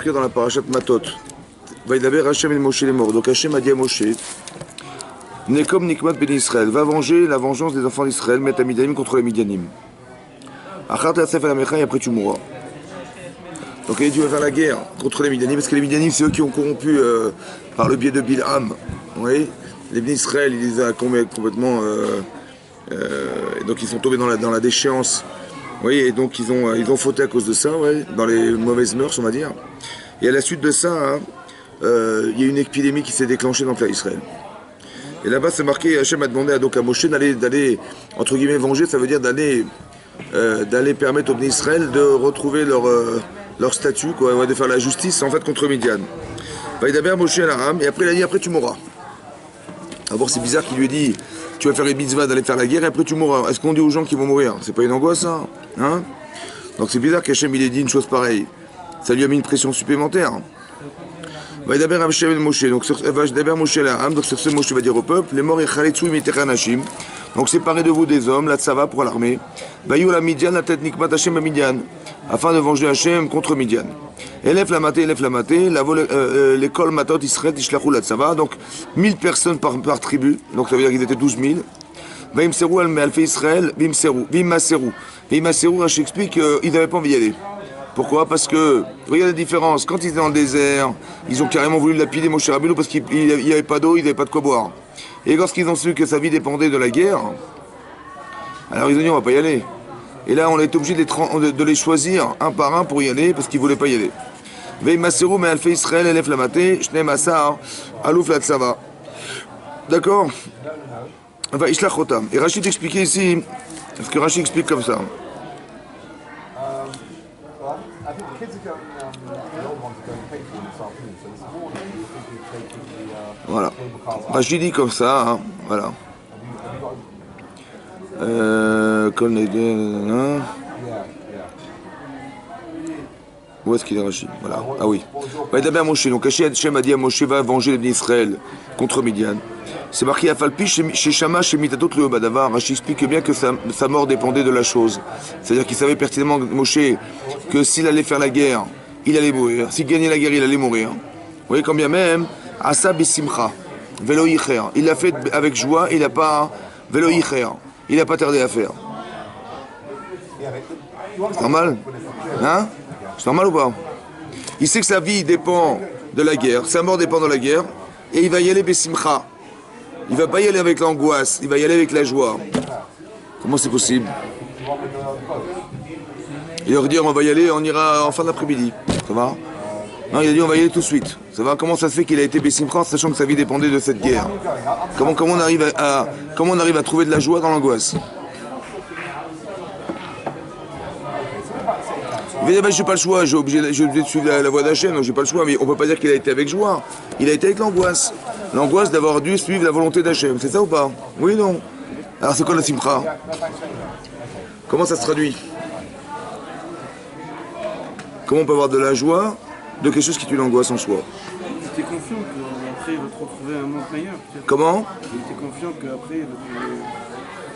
marqué dans la parashat Matot. Vaïdaber Hachem et Moshe les morts. Donc Hachem a dit à Moshe, Nekom Nikmat Ben Israël, va venger la vengeance des enfants d'Israël, mettre à Midianim contre les Midianim. Achat Yasef El Amecha, et après tu mourras. Donc il a dit, tu vas faire la guerre contre les Midianim, parce que les Midianim, c'est eux qui ont corrompu par le biais de Bilham. Vous voyez, les Ben Israël, il les a complètement. Donc ils sont tombés dans la déchéance. Vous voyez, et donc ils ont fauté à cause de ça, ouais, dans les mauvaises mœurs, on va dire. Et à la suite de ça, hein, il y a une épidémie qui s'est déclenchée dans le peuple d'Israël. Et là-bas, c'est marqué, Hachem a demandé à Moshe d'aller, entre guillemets, venger, ça veut dire d'aller permettre aux Bnei Israël de retrouver leur statut, quoi, de faire la justice, en fait, contre Midian. Vaïdaber Moshe à l'Aram, et après il a dit, après tu mourras. D'abord, c'est bizarre qu'il lui ait dit, tu vas faire une mitzvah d'aller faire la guerre, et après tu mourras. Est-ce qu'on dit aux gens qui vont mourir? C'est pas une angoisse, ça, hein? Donc c'est bizarre qu'Hachem il ait dit une chose pareille. Ça lui a mis une pression supplémentaire. Vaïdaber Hachem et Moshe, donc Vaïdaber Moshe l'Aram, donc sur ce Moshe va dire au peuple, les morts et chaletsu imiterhanashim. Donc séparez de vous des hommes, là ça va pour l'armée. Vaïou la Midian, la tête nikmat Hachem à Midian, afin de venger Hachem contre Midian. Élève la maté, l'école matot Israël, tishlachou la tzava, donc 1000 personnes par tribu, donc ça veut dire qu'ils étaient 12 000. Vaïmserou al-Alfé Israël, Vimmaserou. Vimmaserou, Rachid explique qu'ils n'avaient pas envie d'y aller. Pourquoi? Parce que, regardez la différence, quand ils étaient dans le désert, ils ont carrément voulu lapider Moshe Rabbeinu parce qu'il n'y avait pas d'eau, ils n'avaient pas de quoi boire. Et lorsqu'ils ont su que sa vie dépendait de la guerre, alors ils ont dit on va pas y aller. Et là on a été obligé de les choisir un par un pour y aller parce qu'ils ne voulaient pas y aller. Veimaserou mais Alfé Israël, Elef Lamate, Shne Massar, Alouf la Tzava. D'accord? Enfin, Ishlach Otam. Et Rachid expliquait ici, parce que Rachid explique comme ça. Voilà. Rachid dit comme ça, hein. Voilà. Où est-ce qu'il est Rachid? Voilà. Ah oui. D'abord Moshe. Donc Hachem a dit à Moshe va venger les Israël contre Midian. C'est marqué à Falpi chez Shama chez Mitatot le Badavar. Rachid explique bien que sa mort dépendait de la chose. C'est-à-dire qu'il savait pertinemment Moshe que s'il allait faire la guerre, il allait mourir. S'il gagnait la guerre, il allait mourir. Vous voyez quand bien même Asa Bissimcha Velo Yicher. Il l'a fait avec joie. Il n'a pas Velo Yicher. Il n'a pas tardé à faire. C'est normal, hein? C'est normal ou pas? Il sait que sa vie dépend de la guerre, sa mort dépend de la guerre, et il va y aller Bessimcha. Il va pas y aller avec l'angoisse, il va y aller avec la joie. Comment c'est possible? Il leur dit on va y aller, on ira en fin d'après-midi. Ça va? Non, il a dit on va y aller tout de suite. Ça va? Comment ça se fait qu'il a été Bessimcha sachant que sa vie dépendait de cette guerre? Comment on arrive à trouver de la joie dans l'angoisse? Il va dire, je n'ai pas le choix, j'ai obligé de suivre la voie d'Hachem, donc j'ai pas le choix, mais on ne peut pas dire qu'il a été avec joie. Il a été avec l'angoisse. L'angoisse d'avoir dû suivre la volonté d'Hachem, c'est ça ou pas? Oui ou non? Alors c'est quoi la simcha? Comment ça se traduit? Comment on peut avoir de la joie de quelque chose qui tue l'angoisse en soi? Il était confiant qu'après il va te retrouver un monde meilleur. Comment? Il était confiant qu'après il va trouver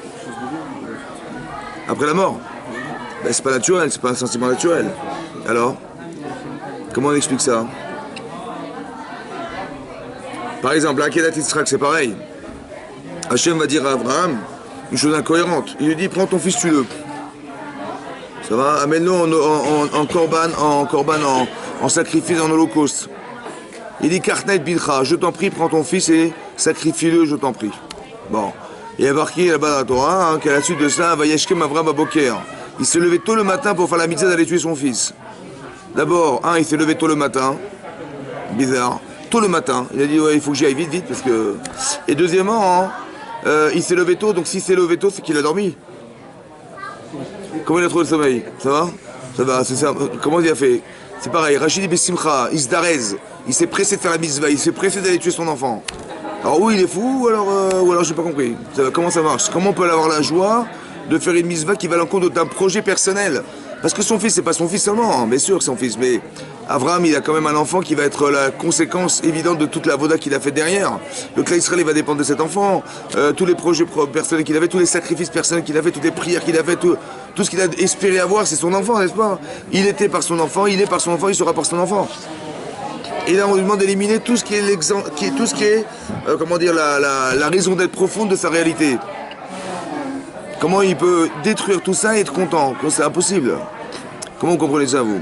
quelque chose de bien. Après la mort? Ben, c'est pas naturel, c'est pas un sentiment naturel. Alors, comment on explique ça? Par exemple, à Kedat Yitzhak, c'est pareil. Hachem va dire à Abraham une chose incohérente. Il lui dit prends ton fils, tue-le. Ça va? Amène-le en sacrifice, en holocauste. Il dit Karnet Bilcha, je t'en prie, prends ton fils et sacrifie-le, je t'en prie. Bon. Il y a marqué là-bas dans la Torah qu'à la suite de ça, Vayeshkem Avram Aboker. Il s'est levé tôt le matin pour faire la mitzvah d'aller tuer son fils. D'abord, il s'est levé tôt le matin. Bizarre. Tôt le matin. Il a dit, ouais, il faut que j'y aille vite, parce que... Et deuxièmement, il s'est levé tôt, donc s'il s'est levé tôt, c'est qu'il a dormi. Comment il a trouvé le sommeil? Ça va? Ça va, c'est ça. Comment il a fait? C'est pareil. Rachid Bessimcha, Isdarez. Il s'est pressé de faire la mitzvah, il s'est pressé d'aller tuer son enfant. Alors oui, il est fou, ou alors j'ai pas compris. Comment ça marche? Comment on peut avoir la joie de faire une mitzvah qui va à l'encontre d'un projet personnel? Parce que son fils, c'est pas son fils seulement, hein, bien sûr que c'est son fils, mais Abraham, il a quand même un enfant qui va être la conséquence évidente de toute la voda qu'il a fait derrière. Le clan Israël, il va dépendre de cet enfant. Tous les projets personnels qu'il avait, tous les sacrifices personnels qu'il a fait, toutes les prières qu'il a fait, tout ce qu'il a espéré avoir, c'est son enfant, n'est-ce pas? Il était par son enfant, il est par son enfant, il sera par son enfant. Et là, on lui demande d'éliminer tout ce qui est, comment dire, la raison d'être profonde de sa réalité. Comment il peut détruire tout ça et être content? C'est impossible. Comment vous comprenez ça, vous?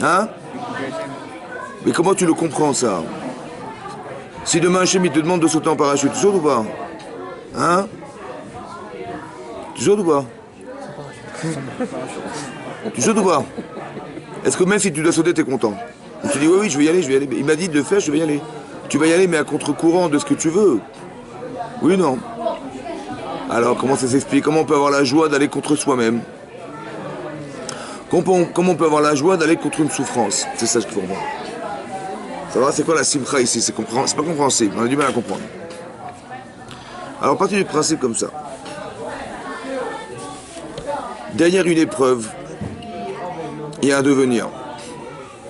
Hein? Mais comment tu le comprends, ça? Si demain Hachem il te demande de sauter en parachute, tu sautes ou pas? Hein? Tu sautes ou pas? Tu sautes ou pas? Est-ce que même si tu dois sauter, tu es content? Ou tu dis oui, je vais y aller, je vais y aller. Il m'a dit de le faire, je vais y aller. Tu vas y aller, mais à contre-courant de ce que tu veux. Oui, non. Alors, comment ça s'explique? Comment on peut avoir la joie d'aller contre soi-même? Comment on peut avoir la joie d'aller contre une souffrance? C'est ça que je comprends. Ça va, c'est quoi la simcha ici? C'est pas compréhensible, on a du mal à comprendre. Alors, partez du principe comme ça. Derrière une épreuve, il y a un devenir.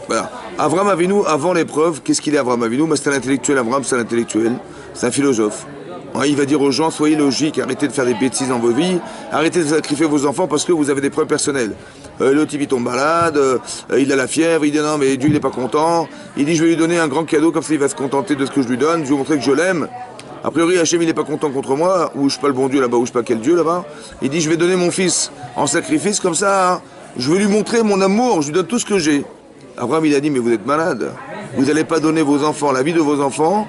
Voilà. Abraham Avinu, avant l'épreuve, qu'est-ce qu'il est Abraham Avinu? C'est un intellectuel, Abraham, c'est un intellectuel, c'est un philosophe. Il va dire aux gens, soyez logiques, arrêtez de faire des bêtises dans vos vies, arrêtez de sacrifier vos enfants parce que vous avez des problèmes personnels. L'autre il tombe malade, il a la fièvre, il dit non mais Dieu il n'est pas content, il dit je vais lui donner un grand cadeau comme ça il va se contenter de ce que je lui donne, je vais lui montrer que je l'aime. A priori Hachem il n'est pas content contre moi, ou je suis pas le bon Dieu là-bas, ou je sais pas quel Dieu là-bas. Il dit je vais donner mon fils en sacrifice comme ça, hein. Je vais lui montrer mon amour, je lui donne tout ce que j'ai. Abraham il a dit mais vous êtes malade, vous n'allez pas donner vos enfants, la vie de vos enfants,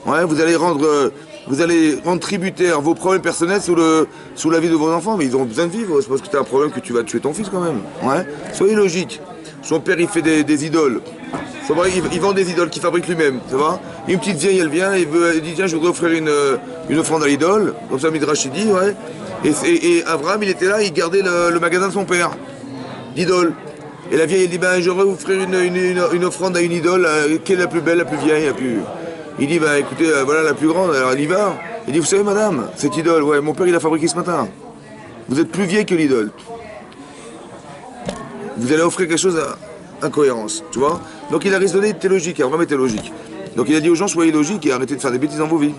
ouais, vous allez rendre tributaire vos problèmes personnels sous la vie de vos enfants, mais ils ont besoin de vivre, c'est parce que tu as un problème que tu vas tuer ton fils quand même. Ouais. Soyez logique. Son père il fait des idoles. Il vend des idoles qu'il fabrique lui-même, ça va. Une petite vieille elle vient, elle dit tiens je voudrais offrir une offrande à l'idole, comme ça Midrash il dit, ouais. Et Abraham il était là, il gardait le magasin de son père, d'idole. Et la vieille elle dit ben j'aimerais vous offrir une offrande à une idole, quelle est la plus belle, la plus vieille, la plus... Il dit, bah écoutez, voilà la plus grande, alors elle y va. Il dit, vous savez madame, cette idole, ouais, mon père il l'a fabriquée ce matin. Vous êtes plus vieille que l'idole. Vous allez offrir quelque chose à incohérence, tu vois. Donc il a raisonné, il était logique, Abraham était logique. Donc il a dit aux gens, soyez logiques et arrêtez de faire des bêtises dans vos vies.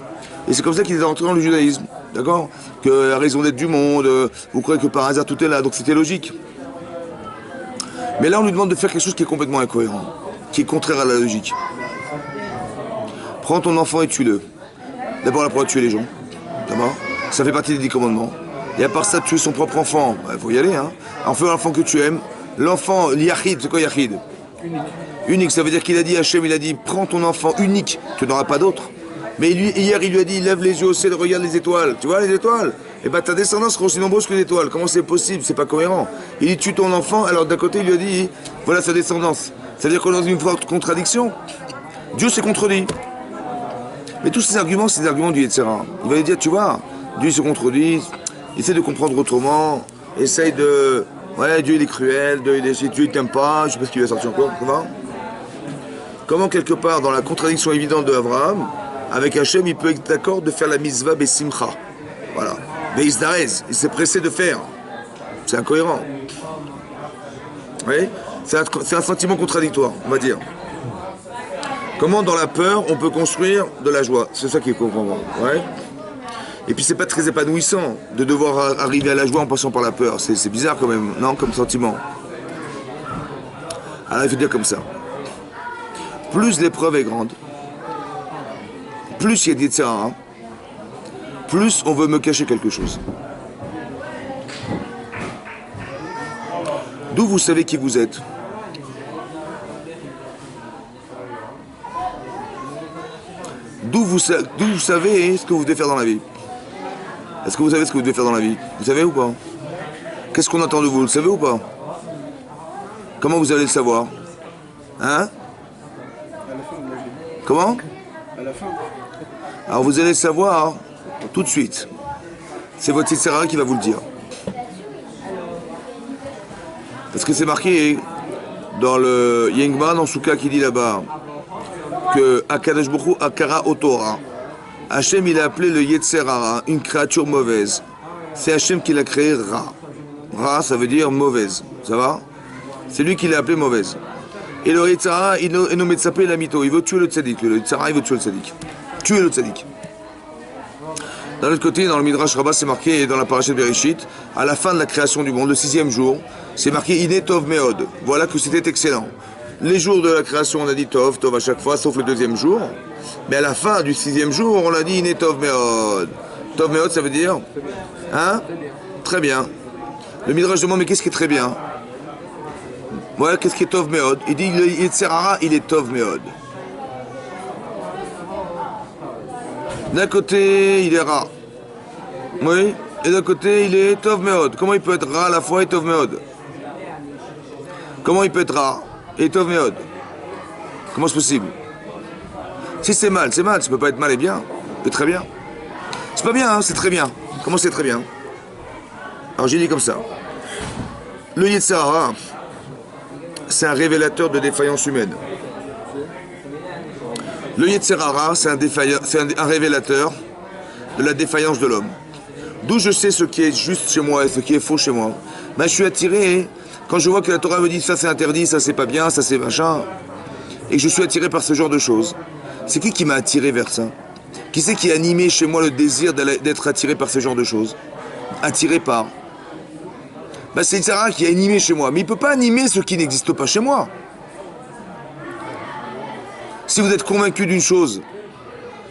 Et c'est comme ça qu'il est entré dans le judaïsme, d'accord? Que la raison d'être du monde, vous croyez que par hasard tout est là, donc c'était logique. Mais là on lui demande de faire quelque chose qui est complètement incohérent, qui est contraire à la logique. Prends ton enfant et tue-le. D'abord, la pourra tuer les gens. D'abord, ça fait partie des 10 commandements. Et à part ça, tuer son propre enfant, il faut y aller. Hein. Enfin, l'enfant que tu aimes. L'enfant, l'yachid, c'est quoi yachid? Unique, ça veut dire qu'il a dit, Hachem, il a dit, prends ton enfant unique, tu n'auras pas d'autre. Mais hier, il lui a dit, lève les yeux au ciel, regarde les étoiles. Tu vois les étoiles? Et bien, ta descendance sera aussi nombreuse que les étoiles. Comment c'est possible? C'est pas cohérent. Il dit, tue ton enfant, alors d'un côté, il lui a dit, voilà sa descendance. C'est-à-dire qu'on est dans une forte contradiction. Dieu s'est contredit. Mais tous ces arguments, c'est des arguments du Yetzirah. Il va lui dire, tu vois, Dieu se contredit, essaie de comprendre autrement, essaye de... Ouais, Dieu il est cruel, Dieu il t'aime pas, je sais pas ce qu'il va sortir encore, comment quelque part, dans la contradiction évidente de Abraham, avec Hachem, il peut être d'accord de faire la mitzvah besimcha. Voilà. Mais il s'est pressé de faire. C'est incohérent. Oui, c'est un sentiment contradictoire, on va dire. Comment dans la peur on peut construire de la joie? C'est ça qui est comprendre. Ouais. Et puis c'est pas très épanouissant de devoir arriver à la joie en passant par la peur. C'est bizarre quand même, non, comme sentiment. Alors il faut dire comme ça. Plus l'épreuve est grande, plus il y a des Yetzirah, plus on veut me cacher quelque chose. D'où vous savez qui vous êtes? D'où vous savez ce que vous devez faire dans la vie? Est-ce que vous savez ce que vous devez faire dans la vie? Vous savez ou pas? Qu'est-ce qu'on attend de vous? Vous le savez ou pas? Comment vous allez le savoir? Hein? Comment? À la fin. Alors vous allez le savoir tout de suite. C'est votre Yetzirah qui va vous le dire. Parce que c'est marqué dans le Yengman, en Souka, qui dit là-bas que Akadosh Baruch Hu Akara Otora. Hachem il a appelé le Yetzirah une créature mauvaise. C'est Hachem qui l'a créé Ra. Ra, ça veut dire mauvaise. Ça va? C'est lui qui l'a appelée mauvaise. Et le Yitzhara, il nommé Tzapé la mytho. Il veut tuer le tzaddik. Le Yitzhara, il veut tuer le tzaddik. Tuer le tzaddik. D'un autre côté, dans le Midrash Rabbah, c'est marqué, dans la paracha de Bereshit, à la fin de la création du monde, le 6e jour, c'est marqué Iné Tov Meod. Voilà que c'était excellent. Les jours de la création, on a dit Tov, Tov à chaque fois, sauf le 2e jour. Mais à la fin du 6e jour, on a dit Iné Tov Meod. Tov Meod, ça veut dire hein? Très bien. Le Midrash demande, mais qu'est-ce qui est très bien? Ouais, qu'est-ce qui est Tov Meod? Il dit, le Yetzerara, il est Tov Meod. D'un côté, il est Ra. Oui. Et d'un côté, il est Tov Meod. Comment il peut être Ra à la fois et Tov Meod? Comment il peut être Ra et Tov Meod? Comment c'est possible? Si c'est mal, c'est mal. Ça peut pas être mal et bien. C'est très bien. C'est pas bien, hein, c'est très bien. Comment c'est très bien? Alors j'ai dit comme ça. Le Yetzirah, c'est un révélateur de défaillance humaine. Le Yetzirah, c'est un révélateur de la défaillance de l'homme. D'où je sais ce qui est juste chez moi et ce qui est faux chez moi. Ben, je suis attiré quand je vois que la Torah me dit ça c'est interdit, ça c'est pas bien, ça c'est machin. Et que je suis attiré par ce genre de choses. C'est qui m'a attiré vers ça? Qui c'est qui a animé chez moi le désir d'être attiré par ce genre de choses? Attiré par. Ben, c'est Sarah qui a animé chez moi. Mais il ne peut pas animer ce qui n'existe pas chez moi. Si vous êtes convaincu d'une chose,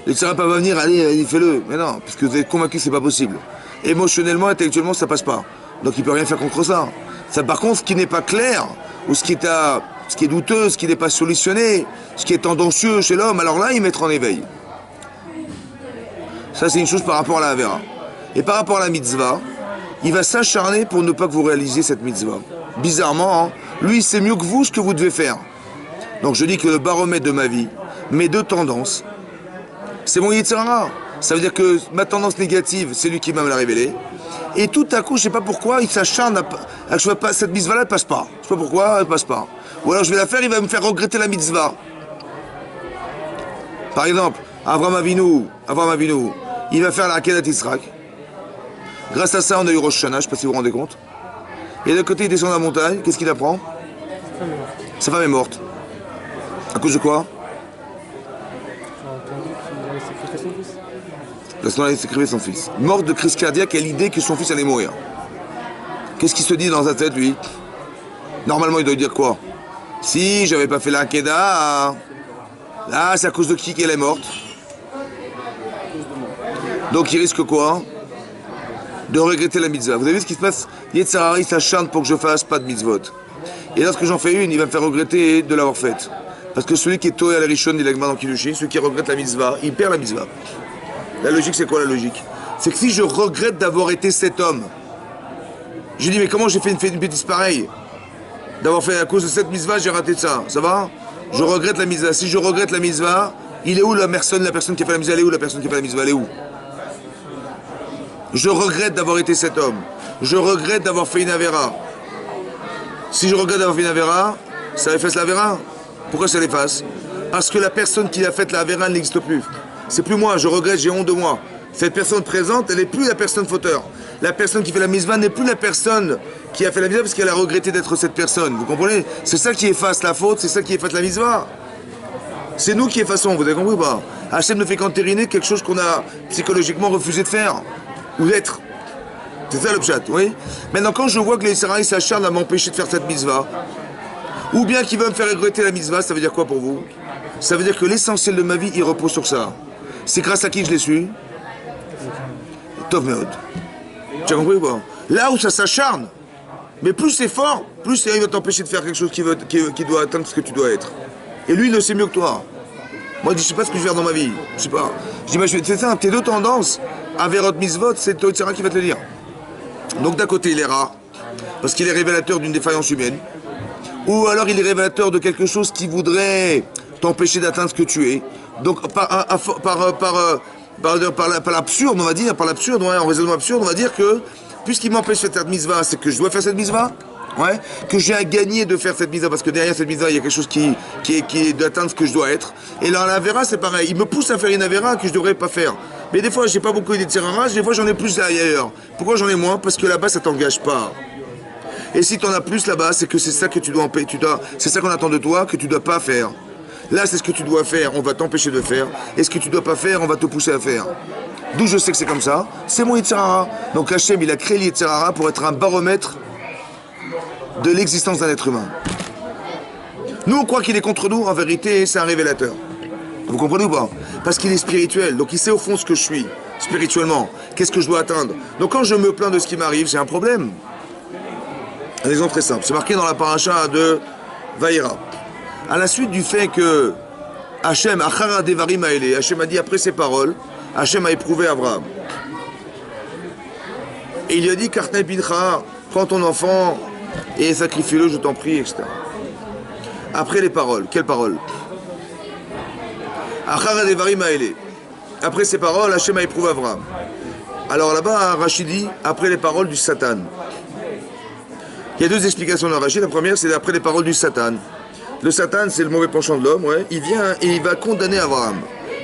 le Sarah va venir, allez, fais-le. Mais non, parce que vous êtes convaincu que c'est pas possible. Émotionnellement, intellectuellement, ça passe pas. Donc il peut rien faire contre ça. Ça, par contre, ce qui n'est pas clair, ou ce qui est douteux, ce qui n'est pas solutionné, ce qui est tendancieux chez l'homme, alors là, il mettra en éveil. Ça, c'est une chose par rapport à la Avera. Et par rapport à la mitzvah, il va s'acharner pour ne pas que vous réalisiez cette mitzvah. Bizarrement, hein, lui, il sait mieux que vous ce que vous devez faire. Donc je dis que le baromètre de ma vie, mes deux tendances, c'est mon Yetzirah. Ça veut dire que ma tendance négative, c'est lui qui va me la révéler. Et tout à coup, je ne sais pas pourquoi, il s'acharne à que cette mitzvah-là, elle passe pas. Je ne sais pas pourquoi, elle passe pas. Ou alors je vais la faire, il va me faire regretter la mitzvah. Par exemple, Avraham Avinu, il va faire la Akedat Yitzhak. Grâce à ça, on a eu Rosh Hashanah, je ne sais pas si vous vous rendez compte. Et d'un côté, il descend de la montagne, qu'est-ce qu'il apprend? Sa femme est morte. À cause de quoi? Parce qu'il a sacrifié son fils. Morte de crise cardiaque à l'idée que son fils allait mourir. Qu'est-ce qu'il se dit dans sa tête, lui? Normalement, il doit dire quoi? Si j'avais pas fait l'Akedah, là, c'est à cause de qui qu'elle est morte? Donc il risque quoi? De regretter la mitzvah. Vous avez vu ce qui se passe? Yetzirah, il s'acharne pour que je fasse pas de mitzvot. Et lorsque j'en fais une, il va me faire regretter de l'avoir faite. Parce que celui qui est toé à la rishon, il a dans Kiddushin, celui qui regrette la mitzvah, il perd la mitzvah. La logique, c'est quoi la logique? C'est que si je regrette d'avoir été cet homme, je dis mais comment j'ai fait une bêtise pareille? D'avoir fait à cause de cette mitzvah, j'ai raté ça. Ça va? Je regrette la mitzvah. Si je regrette la mitzvah, il est où la personne qui a fait la mitzvah? Elle est où la personne qui a fait la mitzvah? Elle est où? Je regrette d'avoir été cet homme. Je regrette d'avoir fait une avéra. Si je regrette d'avoir fait une avéra, ça efface l'avéra. Pourquoi ça l'efface? Parce que la personne qui a fait la avéra n'existe plus. C'est plus moi, je regrette, j'ai honte de moi. Cette personne présente, elle n'est plus la personne fauteur. La personne qui fait la mitzvah n'est plus la personne qui a fait la mitzvah parce qu'elle a regretté d'être cette personne. Vous comprenez? C'est ça qui efface la faute, c'est ça qui efface la mitzvah. C'est nous qui effaçons, vous avez compris ou pas? Hachem ne fait qu'entériner quelque chose qu'on a psychologiquement refusé de faire. Ou d'être. C'est ça le pshat, oui? Maintenant, quand je vois que les Israéliens s'acharnent à m'empêcher de faire cette mitzvah, ou bien qu'ils veulent me faire regretter la mitzvah, ça veut dire quoi pour vous? Ça veut dire que l'essentiel de ma vie, il repose sur ça. C'est grâce à qui je l'ai su? Tov Meod. Tu as compris ou pas? Là où ça s'acharne, mais plus c'est fort, plus il va t'empêcher de faire quelque chose qui doit atteindre ce que tu dois être. Et lui, il le sait mieux que toi. Moi, je ne sais pas ce que je vais faire dans ma vie. Je sais pas. Je dis, c'est ça, tes deux tendances, Averot Mitzvot, c'est Toitsara qui va te le dire. Donc d'un côté, il est rare, parce qu'il est révélateur d'une défaillance humaine, ou alors il est révélateur de quelque chose qui voudrait t'empêcher d'atteindre ce que tu es. Donc par l'absurde, on va dire, en raisonnement absurde, on va dire que, puisqu'il m'empêche de faire cette mitzvah, c'est que je dois faire cette mitzvah. Ouais, que j'ai à gagner de faire cette mitzvah, parce que derrière cette mitzvah, il y a quelque chose qui est d'atteindre ce que je dois être. Et là, l'Avera, c'est pareil. Il me pousse à faire une Avera que je ne devrais pas faire. Mais des fois, j'ai pas beaucoup de tirarage, des fois, j'en ai plus ailleurs. Pourquoi j'en ai moins? Parce que là-bas, ça t'engage pas. Et si tu en as plus là-bas, c'est que c'est ça que c'est ça qu'on attend de toi, que tu ne dois pas faire. Là, c'est ce que tu dois faire, on va t'empêcher de faire. Et ce que tu ne dois pas faire, on va te pousser à faire. D'où je sais que c'est comme ça. C'est mon Yetzer Hara. Donc Hachem, il a créé le Yetzer Hara pour être un baromètre de l'existence d'un être humain. Nous, on croit qu'il est contre nous. En vérité, c'est un révélateur. Vous comprenez ou pas? Parce qu'il est spirituel. Donc il sait au fond ce que je suis, spirituellement. Qu'est-ce que je dois atteindre? Donc quand je me plains de ce qui m'arrive, j'ai un problème. Un exemple très simple. C'est marqué dans la paracha de Vaïra. À la suite du fait que Hachem, Achara Devarim Haele, Hachem a dit après ses paroles, Hachem a éprouvé Abraham. Et il lui a dit, Kartnei Pincha, prends ton enfant et sacrifie-le, je t'en prie, etc. Après les paroles, quelles paroles? Achara Devarim Haele. Après ces paroles, Hachem a éprouvé Abraham. Alors là-bas, Rachid dit, après les paroles du Satan. Il y a deux explications dans Rachid. La première, c'est après les paroles du Satan. Le Satan, c'est le mauvais penchant de l'homme, ouais. Il vient et il va condamner Abraham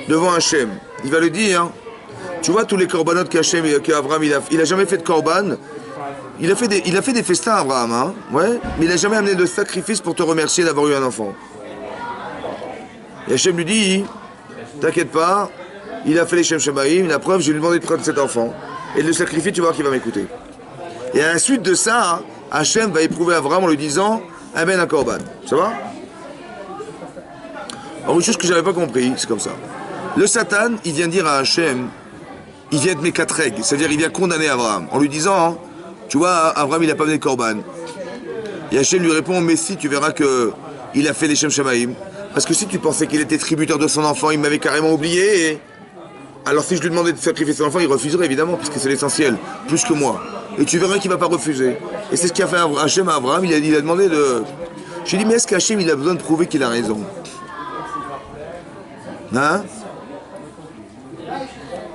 devant Hachem. Il va lui dire, hein, tu vois tous les corbanotes qu'Abraham il a jamais fait de corban. Il a fait des festins, Abraham, hein, ouais, mais il n'a jamais amené de sacrifice pour te remercier d'avoir eu un enfant. Et Hachem lui dit, t'inquiète pas, il a fait les Shem Shamaïm, la preuve, je vais lui demander de prendre cet enfant. Et de le sacrifier, tu vois qu'il va m'écouter. Et à la suite de ça, Hachem va éprouver Abraham en lui disant, amène un corban. Ça va? Alors une chose que je n'avais pas compris, c'est comme ça. Le Satan, il vient dire à Hachem, il vient être mécatreg, c'est-à-dire il vient condamner Abraham, en lui disant, hein, tu vois, Abraham il n'a pas amené de corban. Et Hachem lui répond, mais si, tu verras qu'il a fait les Shem Shamaïm. Parce que si tu pensais qu'il était tributaire de son enfant, il m'avait carrément oublié. Et... alors si je lui demandais de sacrifier son enfant, il refuserait évidemment, puisque c'est l'essentiel, plus que moi. Et tu verras qu'il ne va pas refuser. Et c'est ce qu'a fait Hachem à Abraham, il a demandé de... J'ai dit, mais est-ce qu'Hachem il a besoin de prouver qu'il a raison? Hein?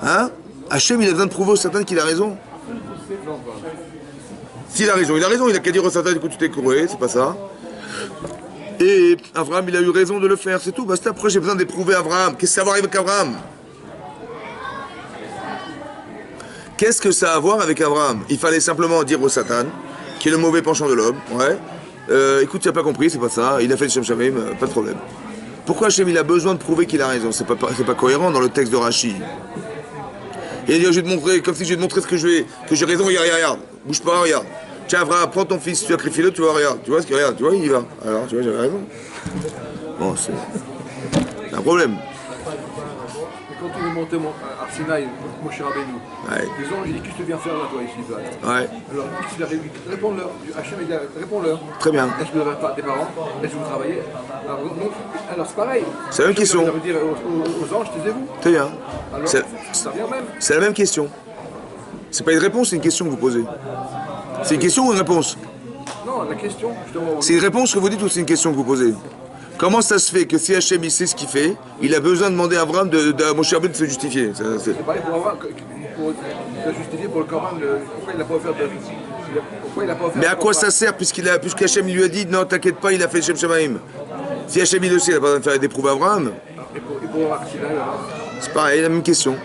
Hein? Hachem il a besoin de prouver au Satan qu'il a raison? S'il a raison, il a qu'à dire au Satan, écoute, tu t'es couré, c'est pas ça. Et Abraham, il a eu raison de le faire, c'est tout. Basta, après j'ai besoin d'éprouver Abraham. Qu'est-ce que ça a à voir avec Abraham? Qu'est-ce que ça a à voir avec Abraham? Il fallait simplement dire au Satan, qui est le mauvais penchant de l'homme, ouais, écoute, tu n'as pas compris, c'est pas ça, il a fait le Shem Shamaïm, pas de problème. Pourquoi Hachem il a besoin de prouver qu'il a raison? C'est pas cohérent dans le texte de Rashi. Et il dit, je vais te montrer, comme si je vais te montrer que j'ai raison, regarde, bouge pas, regarde. Tiens, Abraham, prends ton fils, tu sacrifies-le, tu vois, regarde, tu vois ce qu'il regarde, tu vois, il y va. Alors, tu vois, j'avais raison. Bon, c'est un problème. Quand il est monté à Sinaï, Moshe Rabbeinu, Ouais. les anges, il dit, qu'est-ce que tu viens faire là, toi, ici, là? Ouais, Alors, réponds-leur. Hachem, il dit, réponds-leur. très bien. Est-ce que vous n'avez pas des parents? Est-ce que vous travaillez? Alors, c'est pareil. C'est la même question. Ça veut dire aux anges, taisez-vous. Très bien. Alors, C'est ça vient même. la même question. C'est pas une réponse, c'est une question que vous posez. C'est une question ou une réponse? Non, la question, justement. C'est une réponse que vous dites ou c'est une question que vous posez? Comment ça se fait que si Hachem il sait ce qu'il fait, il a besoin de demander à Abraham à Moshe Rabbeinu de se justifier? C'est pareil pour le justifier pour le Coran, pourquoi il n'a pas offert de... Mais à quoi ça sert puisqu'Hachem lui a dit non t'inquiète pas, il a fait le Shem Shamaïm? Si Hachem il le sait, il n'a pas besoin de faire d'éprouver Abraham. Et pour Arsinaï, alors? C'est pareil, la même question.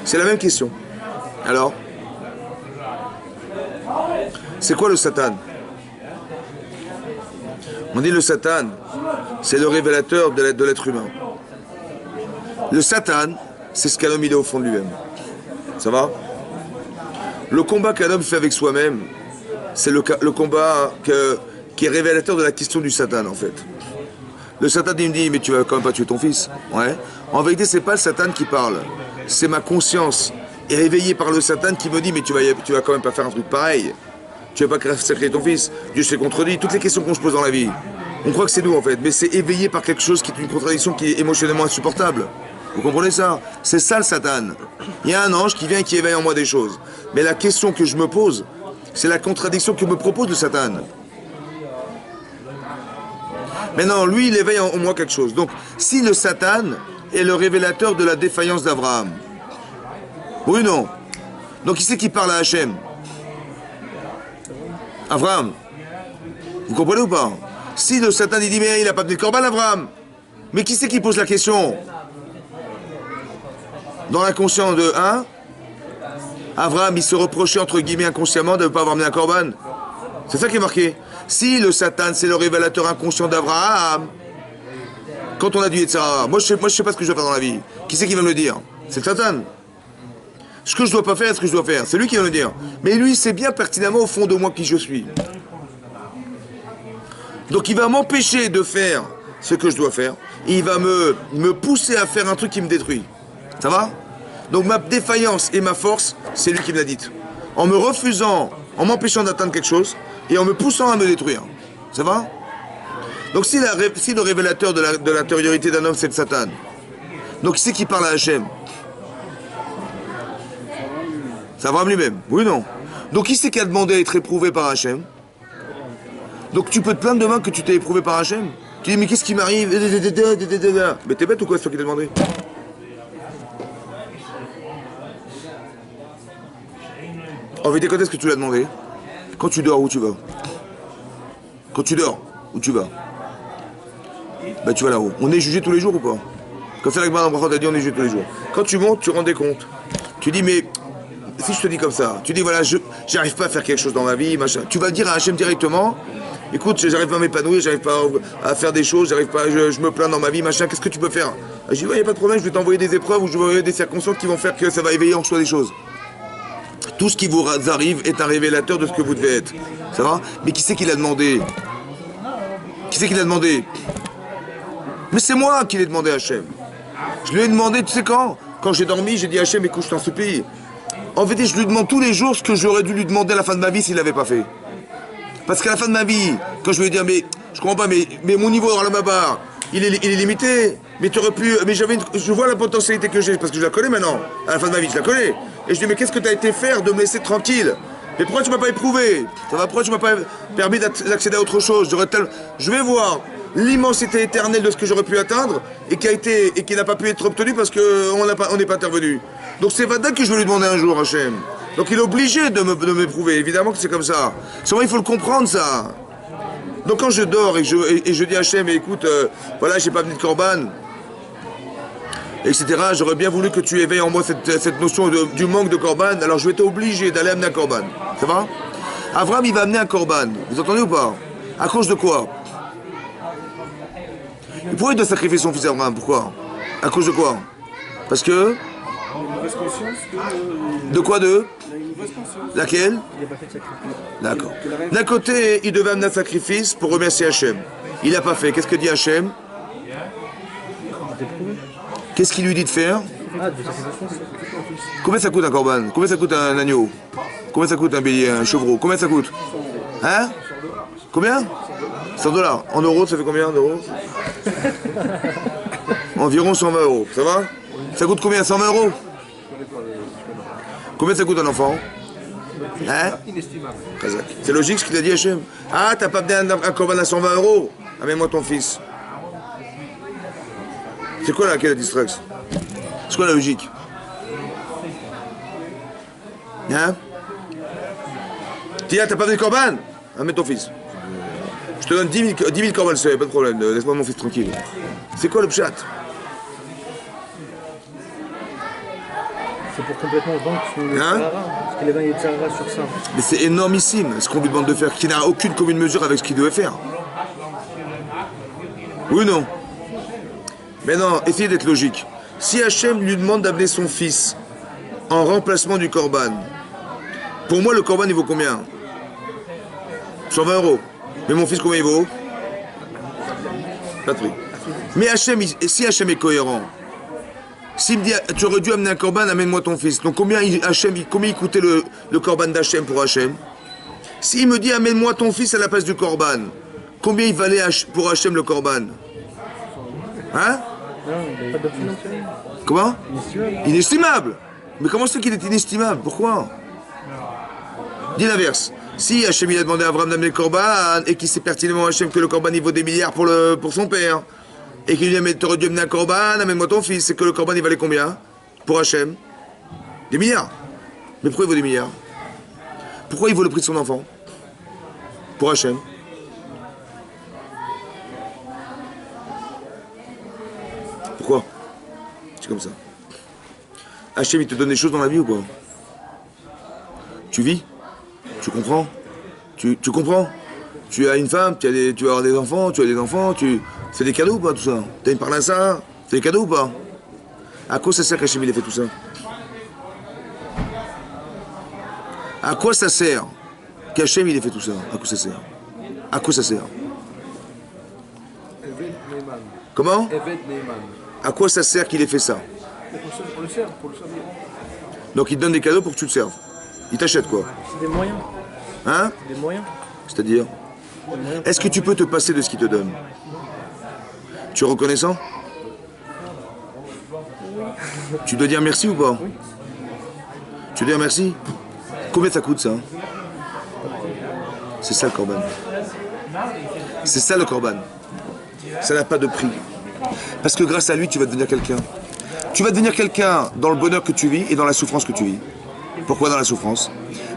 C'est la même question. Alors? C'est quoi le Satan? On dit le Satan, c'est le révélateur de l'être humain. Le Satan, c'est ce qu'un homme il est au fond de lui-même. Ça va? Le combat qu'un homme fait avec soi-même, c'est le combat qui est révélateur de la question du Satan en fait. Le Satan il me dit mais tu vas quand même pas tuer ton fils. Ouais. En vérité c'est pas le Satan qui parle, c'est ma conscience éveillée par le Satan qui me dit mais tu vas quand même pas faire un truc pareil. Tu vas pas sacrifier ton fils. Dieu se contredit. Toutes les questions qu'on se pose dans la vie, on croit que c'est nous en fait, mais c'est éveillé par quelque chose qui est une contradiction qui est émotionnellement insupportable. Vous comprenez ça? C'est ça le Satan. Il y a un ange qui vient et qui éveille en moi des choses. Mais la question que je me pose, c'est la contradiction que me propose le Satan. Maintenant, lui, il éveille en moi quelque chose. Donc, si le Satan est le révélateur de la défaillance d'Abraham, oui ou non? Donc, qui c'est qui parle à Hachem? Abraham. Vous comprenez ou pas? Si le Satan il dit mais il n'a pas amené de corban Abraham, mais qui c'est qui pose la question? Dans l'inconscient de Abraham il se reprochait entre guillemets inconsciemment de ne pas avoir amené un corban. C'est ça qui est marqué. Si le Satan, c'est le révélateur inconscient d'Abraham, quand on a du Yetzirah, moi je sais pas ce que je dois faire dans la vie. Qui c'est qui va me le dire? C'est le Satan. Ce que je dois pas faire, ce que je dois faire, c'est lui qui va me le dire. Mais lui, il sait bien pertinemment au fond de moi qui je suis. Donc il va m'empêcher de faire ce que je dois faire. Et il va me pousser à faire un truc qui me détruit. Ça va? Donc ma défaillance et ma force, c'est lui qui me l'a dite. En me refusant, en m'empêchant d'atteindre quelque chose, et en me poussant à me détruire. Ça va? Donc si le révélateur de l'intériorité d'un homme, c'est le Satan, donc qui c'est qui parle à Hachem? C'est Abraham lui-même, oui ou non? Donc qui c'est qui a demandé à être éprouvé par Hachem? Donc tu peux te plaindre demain que tu t'es éprouvé par Hachem? Tu dis mais qu'est-ce qui m'arrive? Mais t'es bête ou quoi, c'est toi qui t'as demandé? En vérité, quand est-ce que tu l'as demandé? Quand tu dors, où tu vas? Quand tu dors, où tu vas? Ben tu vas là-haut. On est jugé tous les jours ou pas? Quand c'est la Gemara dans Brachot, t'as dit on est jugé tous les jours. Quand tu montes, tu rends des comptes. Tu dis mais si je te dis comme ça, tu dis voilà, j'arrive pas à faire quelque chose dans ma vie, machin. Tu vas dire à Hachem directement, écoute, j'arrive pas à m'épanouir, j'arrive pas à faire des choses, j'arrive pas, je me plains dans ma vie, machin. Qu'est-ce que tu peux faire? Je dis ouais, y a pas de problème, je vais t'envoyer des épreuves ou je vais envoyer des circonstances qui vont faire que ça va éveiller en soi des choses. Tout ce qui vous arrive est un révélateur de ce que vous devez être. Ça va? Mais qui c'est qui l'a demandé? Qui c'est qui l'a demandé? Mais c'est moi qui l'ai demandé à Hachem. Je lui ai demandé, tu sais quand? Quand j'ai dormi, j'ai dit à Hachem, écoute, je t'en supplie. En fait, je lui demande tous les jours ce que j'aurais dû lui demander à la fin de ma vie s'il l'avait pas fait. Parce qu'à la fin de ma vie, quand je lui ai dit, mais je comprends pas, mais mon niveau dans la Mabar, il est limité. Mais tu aurais pu. Mais je vois la potentialité que j'ai, parce que je la connais maintenant. À la fin de ma vie, je la connais. Et je dis, mais qu'est-ce que tu as été faire de me laisser tranquille? Mais pourquoi tu m'as pas éprouvé? Ça va, pourquoi tu m'as pas permis d'accéder à autre chose? Je vais voir l'immensité éternelle de ce que j'aurais pu atteindre et qui n'a pas pu être obtenu parce qu'on n'est pas intervenu. Donc c'est Vada que je vais lui demander un jour, Hachem. Donc il est obligé de m'éprouver, évidemment que c'est comme ça. Seulement il faut le comprendre ça. Donc quand je dors et je dis à Hachem, écoute, voilà, j'ai pas amené de korban, etc. J'aurais bien voulu que tu éveilles en moi cette notion du manque de korban, alors je vais être obligé d'aller amener un korban. Ça va? Abraham, il va amener un korban. Vous entendez ou pas? À cause de quoi? Et pourquoi il doit sacrifier son fils Abraham? Pourquoi? À cause de quoi? Parce que... De quoi de? Laquelle? D'accord. D'un côté, il devait amener un sacrifice pour remercier Hachem. Il n'a pas fait. Qu'est-ce que dit Hachem? Qu'est-ce qu'il lui dit de faire? Combien ça coûte un korban? Combien ça coûte un agneau? Combien ça coûte un bélier, un chevreau? Combien ça coûte? Hein? Combien? 100 $. En euros, ça fait combien d'euros? Environ 120 €. Ça va? Ça coûte combien? 120 €? Combien ça coûte un enfant? Hein? C'est logique ce qu'il a dit Hachem. Ah, t'as pas amené un korban à 120 €? Amène-moi ton fils. C'est quoi là, quelle distraction? C'est quoi la logique? Hein? Tiens, t'as pas amené de korban? Amène ton fils. Je te donne 10 000 korban, pas de problème. Laisse-moi mon fils tranquille. C'est quoi le pshat? C'est pour complètement vaincre son Yetzirah, parce qu'il avait un Yetzirah sur ça. Mais c'est énormissime ce qu'on lui demande de faire, qui n'a aucune commune mesure avec ce qu'il devait faire. Oui ou non? Mais non, essayez d'être logique. Si Hachem lui demande d'amener son fils en remplacement du korban, pour moi le korban il vaut combien? 120 €. Mais mon fils combien il vaut? Pas de prix. Mais si Hachem est cohérent, s'il me dit tu aurais dû amener un korban, amène-moi ton fils. Donc combien il coûtait le korban d'Hachem pour Hachem? S'il me dit amène-moi ton fils à la place du korban, combien il valait pour Hachem le korban? Hein? Comment? Inestimable. Mais comment c'est qu'il est inestimable? Pourquoi? Dis l'inverse. Si Hachem il a demandé à Abraham d'amener le korban et qu'il sait pertinemment Hachem que le korban il vaut des milliards pour son père, et qu'il lui dit t'aurais dû amener un korban, amène-moi ton fils, c'est que le korban il valait combien? Pour Hachem? Des milliards. Mais pourquoi il vaut des milliards? Pourquoi il vaut le prix de son enfant? Pour Hachem? Pourquoi? C'est comme ça. Hachem, il te donne des choses dans la vie ou quoi? Tu vis? Tu comprends? Tu comprends? Tu as une femme, tu vas avoir des enfants, tu as des enfants, c'est des cadeaux ou pas tout ça? T'as une parnassa? C'est des cadeaux ou pas? À quoi ça sert qu'Hachem il ait fait tout ça? À quoi ça sert qu'Hachem il ait fait tout ça? À quoi ça sert? À quoi ça sert? Comment? À quoi ça sert qu'il ait fait ça? Pour le servir, pour le servir. Donc il te donne des cadeaux pour que tu te serves. Il t'achète quoi? C'est des moyens. Hein? Des moyens. C'est-à-dire? Est-ce que tu peux te passer de ce qu'il te donne? Tu es reconnaissant? Tu dois dire merci ou pas? Tu dois dire merci? Combien ça coûte ça? C'est ça le korban. C'est ça le korban. Ça n'a pas de prix. Parce que grâce à lui, tu vas devenir quelqu'un. Tu vas devenir quelqu'un dans le bonheur que tu vis et dans la souffrance que tu vis. Pourquoi dans la souffrance?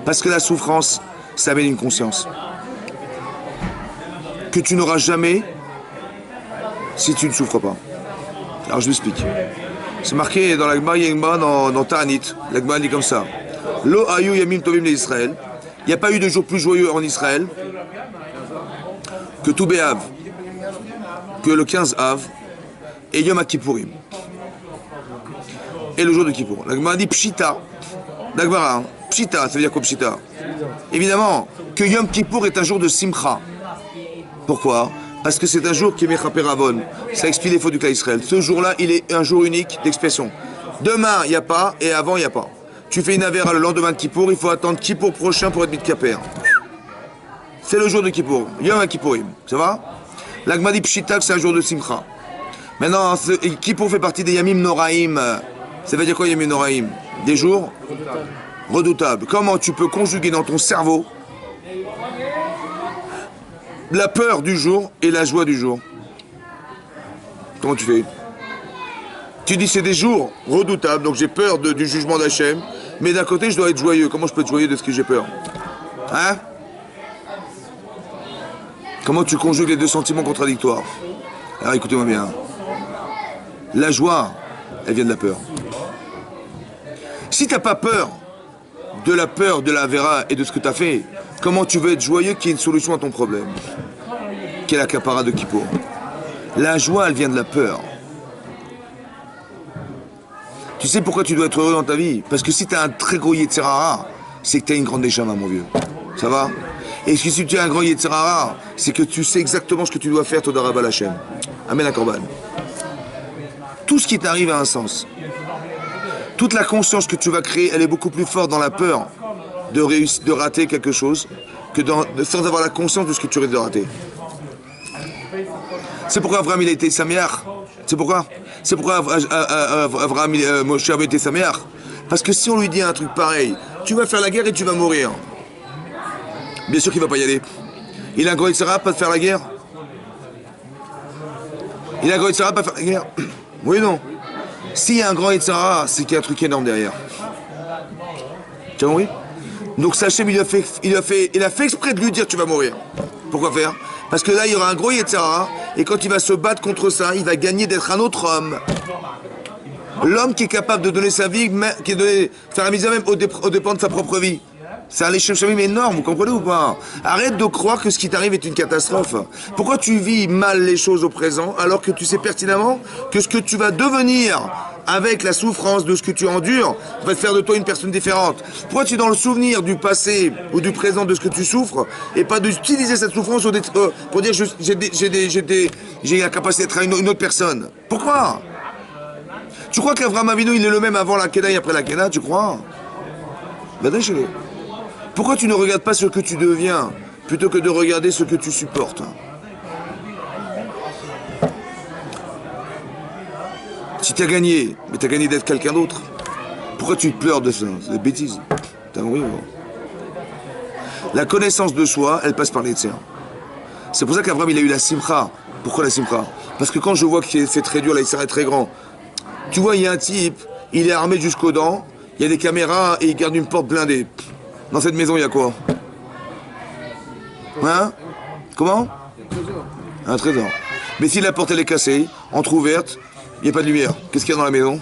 Parce que la souffrance, ça amène une conscience que tu n'auras jamais si tu ne souffres pas. Alors je m'explique. C'est marqué dans la Gemara, dans Ta'anit. La Gemara dit comme ça. Lo ayu yamim tovim l'Israël. Il n'y a pas eu de jour plus joyeux en Israël que tout Béav, que le 15 Av et Yom Kippourim. Et le jour de Kippour. La Gemara dit Pshita. La Gemara, Pshita, ça veut dire quoi Pshita? Évidemment que Yom Kippour est un jour de Simcha. Pourquoi? Parce que c'est un jour qui est Mechaper Avon. Ça explie les fautes du cas Israël. Ce jour-là, il est un jour unique d'expression. Demain, il n'y a pas, et avant, il n'y a pas. Tu fais une avéra le lendemain de Kippour, il faut attendre Kippour prochain pour être mitkaper. C'est le jour de Kippour. Yom Kippourim. Ça va? La Gemara dit Pshita, c'est un jour de Simcha. Maintenant, Kippour fait partie des Yamim Noraim. Ça veut dire quoi Yamim Noraim? Des jours redoutables. Comment tu peux conjuguer dans ton cerveau la peur du jour et la joie du jour? Comment tu fais? Tu dis c'est des jours redoutables, donc j'ai peur du jugement d'Hachem, mais d'un côté je dois être joyeux. Comment je peux être joyeux de ce que j'ai peur? Hein? Comment tu conjugues les deux sentiments contradictoires? Alors écoutez-moi bien. La joie, elle vient de la peur. Si tu n'as pas peur de la vera et de ce que tu as fait, comment tu veux être joyeux qu'il y ait une solution à ton problème? Quelle accapara de Kippour? La joie, elle vient de la peur. Tu sais pourquoi tu dois être heureux dans ta vie? Parce que si tu as un très gros Yetzirara, c'est que tu as une grande déchama, mon vieux. Ça va? Et si tu as un grand Yetzirara, c'est que tu sais exactement ce que tu dois faire, Toda Rabba Hashem. Amen à Korban. Tout ce qui t'arrive a un sens. Toute la conscience que tu vas créer, elle est beaucoup plus forte dans la peur de rater quelque chose que sans avoir la conscience de ce que tu risques de rater. C'est pourquoi Abraham il a été Saméach. C'est pourquoi Abraham Moshe avait été Saméach. Parce que si on lui dit un truc pareil, tu vas faire la guerre et tu vas mourir. Bien sûr qu'il ne va pas y aller. Il a un grand Yitzhara pas de faire la guerre. Il a un grand Yitzhara pas de faire la guerre. Oui ou non? S'il y a un grand Yitzhara, c'est qu'il y a un truc énorme derrière. Tu as compris? Donc Sachem, il a fait exprès de lui dire tu vas mourir. Pourquoi faire? Parce que là, il y aura un gros Yetzirah, et quand il va se battre contre ça, il va gagner d'être un autre homme. L'homme qui est capable de donner sa vie, faire la misère même aux dépens de sa propre vie. C'est un léchemshamim énorme, vous comprenez ou pas? Arrête de croire que ce qui t'arrive est une catastrophe. Pourquoi tu vis mal les choses au présent, alors que tu sais pertinemment que ce que tu vas devenir avec la souffrance de ce que tu endures va te faire de toi une personne différente? Pourquoi tu es dans le souvenir du passé ou du présent de ce que tu souffres et pas d'utiliser cette souffrance pour dire j'ai la capacité d'être une autre personne? Pourquoi? Tu crois qu'Avraham Avinu il est le même avant la Kéda et après la Kéda? Tu crois? Pourquoi tu ne regardes pas ce que tu deviens plutôt que de regarder ce que tu supportes? Si tu as gagné, mais tu as gagné d'être quelqu'un d'autre, pourquoi tu te pleures de ça? C'est des bêtises. T'as compris? La connaissance de soi, elle passe par les tiens. C'est pour ça qu'Abraham il a eu la simcha. Pourquoi la simcha? Parce que quand je vois que c'est très dur, là il s'arrête très grand. Tu vois, il y a un type, il est armé jusqu'aux dents, il y a des caméras et il garde une porte blindée. Dans cette maison, il y a quoi? Hein? Comment? Un trésor. Mais si la porte elle est cassée, entrouverte, il n'y a pas de lumière, qu'est-ce qu'il y a dans la maison?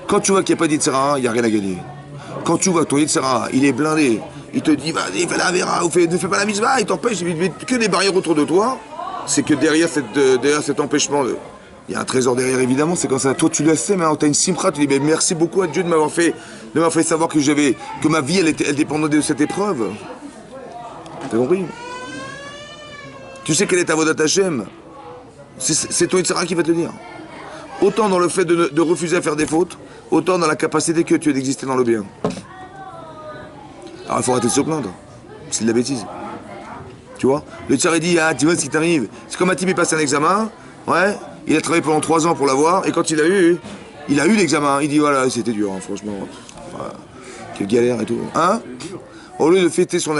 Quand tu vois qu'il n'y a pas d'Yitzhara, il n'y a rien à gagner. Quand tu vois que ton Yitzhara, il est blindé, il te dit, vas-y, fais la vera, ou ne fais pas la mitzvah, il t'empêche, il met que des barrières autour de toi. C'est que derrière cet empêchement, il y a un trésor derrière, évidemment, c'est comme ça. Toi, tu le sais, mais tu as une simra, tu dis, mais merci beaucoup à Dieu de m'avoir fait savoir que ma vie, elle dépendait de cette épreuve. T'as compris? Tu sais quelle est ta vodat Hashem? C'est ton Yitzhara qui va te le dire. Autant dans le fait de refuser à faire des fautes, autant dans la capacité que tu as d'exister dans le bien. Alors il faut arrêter de se plaindre. C'est de la bêtise. Tu vois? Le Yitzhara dit, ah, tu vois ce qui t'arrive. C'est comme un type, il passe un examen, ouais, il a travaillé pendant 3 ans pour l'avoir, et quand il a eu l'examen, il dit, voilà, c'était dur, hein, franchement. Voilà, quelle galère et tout. Hein? Au lieu de fêter sa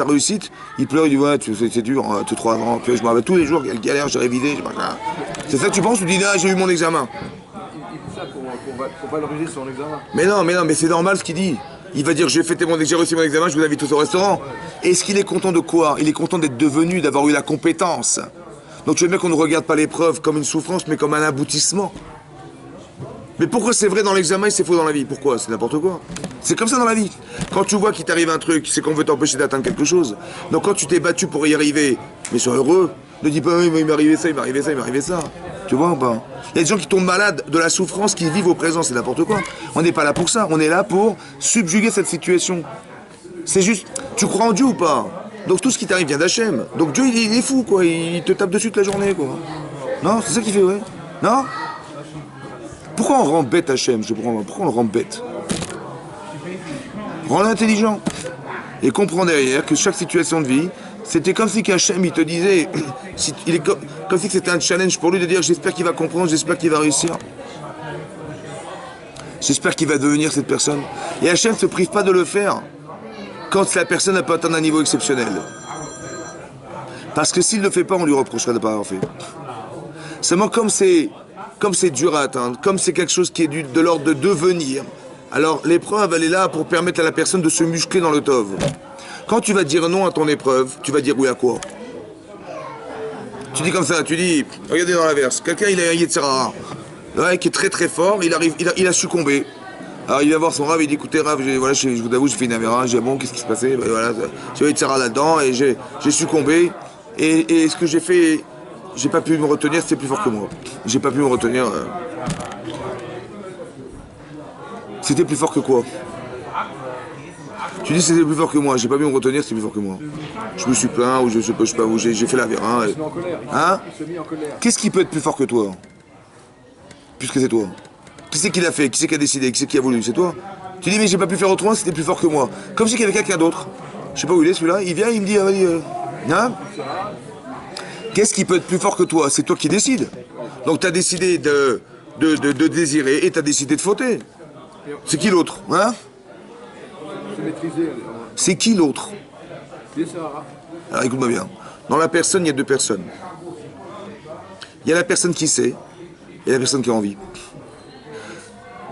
réussite, il pleure, il dit ouais, c'est dur, hein, 3 ans, je me rappelle tous les jours, quelle galère, j'ai révisé, c'est ça que tu penses, tu dis ah, j'ai eu mon examen. Il dit ça pour valoriser son examen. Mais non, mais c'est normal ce qu'il dit. Il va dire j'ai réussi mon examen, je vous invite tous au restaurant. Est-ce qu'il est content de quoi? Il est content d'être devenu, d'avoir eu la compétence. Donc tu veux bien qu'on ne regarde pas l'épreuve comme une souffrance, mais comme un aboutissement. Mais pourquoi c'est vrai dans l'examen et c'est faux dans la vie? Pourquoi? C'est n'importe quoi. C'est comme ça dans la vie. Quand tu vois qu'il t'arrive un truc, c'est qu'on veut t'empêcher d'atteindre quelque chose. Donc quand tu t'es battu pour y arriver, mais sois heureux, ne dis pas oui, mais il m'est arrivé ça, il m'est arrivé ça, il m'est arrivé ça. Tu vois ou pas? Il y a des gens qui tombent malades de la souffrance, qui vivent au présent, c'est n'importe quoi. On n'est pas là pour ça, on est là pour subjuguer cette situation. C'est juste, tu crois en Dieu ou pas? Donc tout ce qui t'arrive vient d'Hachem. Donc Dieu il est fou quoi, il te tape dessus toute la journée quoi. Non, c'est ça qu'il fait, ouais. Non? Pourquoi on rend bête Hachem? Je comprends pas. Pourquoi on le rend bête? Rends-le intelligent. Et comprends derrière que chaque situation de vie, c'était comme si Hachem il te disait, comme si c'était un challenge pour lui de dire j'espère qu'il va comprendre, j'espère qu'il va réussir. J'espère qu'il va devenir cette personne. Et Hachem ne se prive pas de le faire quand la personne n'a pas atteint un niveau exceptionnel. Parce que s'il ne le fait pas, on lui reprochera de ne pas avoir fait. Seulement comme c'est dur à atteindre, comme c'est quelque chose qui est de l'ordre de devenir, alors l'épreuve, elle est là pour permettre à la personne de se muscler dans le tov. Quand tu vas dire non à ton épreuve, tu vas dire oui à quoi? Tu dis comme ça, tu dis, regardez dans l'inverse, quelqu'un il a un Yetzirah, ouais, qui est très très fort, il a succombé. Alors il va voir son Rav, il dit écoutez Rav, voilà, je vous avoue, j'ai fait une avéra, j'ai bon, qu'est-ce qui se passait? Ben, voilà, j'ai eu Yetzirah là-dedans et j'ai succombé. Et ce que j'ai fait, j'ai pas pu me retenir, c'était plus fort que moi. J'ai pas pu me retenir. C'était plus fort que quoi? Tu dis c'était plus fort que moi, j'ai pas pu me retenir, c'était plus fort que moi. Je me suis plaint, ou je sais pas, ou j'ai fait la vérin. Il se met en colère. Hein? Il se met en colère. Qu'est-ce qui peut être plus fort que toi? Puisque c'est toi. Qui c'est qui l'a fait? Qui c'est qui a décidé? Qui c'est qui a voulu? C'est toi. Tu dis mais j'ai pas pu faire autrement, c'était plus fort que moi. Comme si il y avait quelqu'un d'autre. Je sais pas où il est celui-là, il vient, il me dit, vas-y, hein? Qu'est-ce qui peut être plus fort que toi? C'est toi qui décides. Donc tu as décidé de désirer et tu as décidé de fauter. C'est qui l'autre? Hein? C'est qui l'autre? Alors écoute-moi bien. Dans la personne, il y a 2 personnes. Il y a la personne qui sait et la personne qui a envie.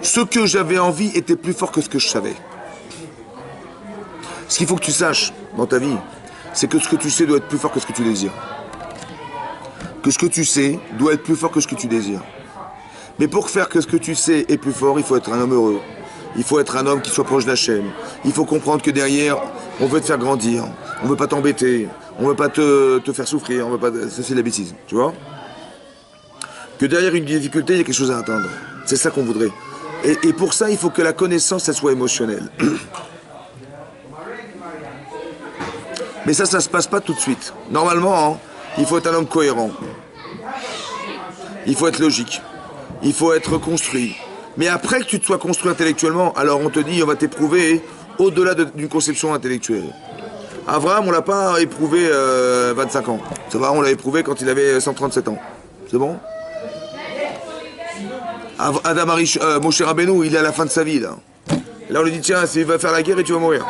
Ce que j'avais envie était plus fort que ce que je savais. Ce qu'il faut que tu saches dans ta vie, c'est que ce que tu sais doit être plus fort que ce que tu désires. Que ce que tu sais doit être plus fort que ce que tu désires. Mais pour faire que ce que tu sais est plus fort, il faut être un homme heureux. Il faut être un homme qui soit proche d'Hachem. Il faut comprendre que derrière, on veut te faire grandir. On ne veut pas t'embêter. On ne veut pas te faire souffrir. On veut pas. Ça, c'est de la bêtise. Tu vois? Que derrière une difficulté, il y a quelque chose à atteindre. C'est ça qu'on voudrait. Et pour ça, il faut que la connaissance, elle soit émotionnelle. Mais ça se passe pas tout de suite. Normalement, hein, il faut être un homme cohérent. Il faut être logique. Il faut être construit. Mais après que tu te sois construit intellectuellement, alors on te dit, on va t'éprouver au-delà d'une conception intellectuelle. Abraham, on l'a pas éprouvé 25 ans. Ça va, on l'a éprouvé quand il avait 137 ans. C'est bon? Moshe Rabbeinu, il est à la fin de sa vie, là. Là, on lui dit, tiens, il va faire la guerre et tu vas mourir.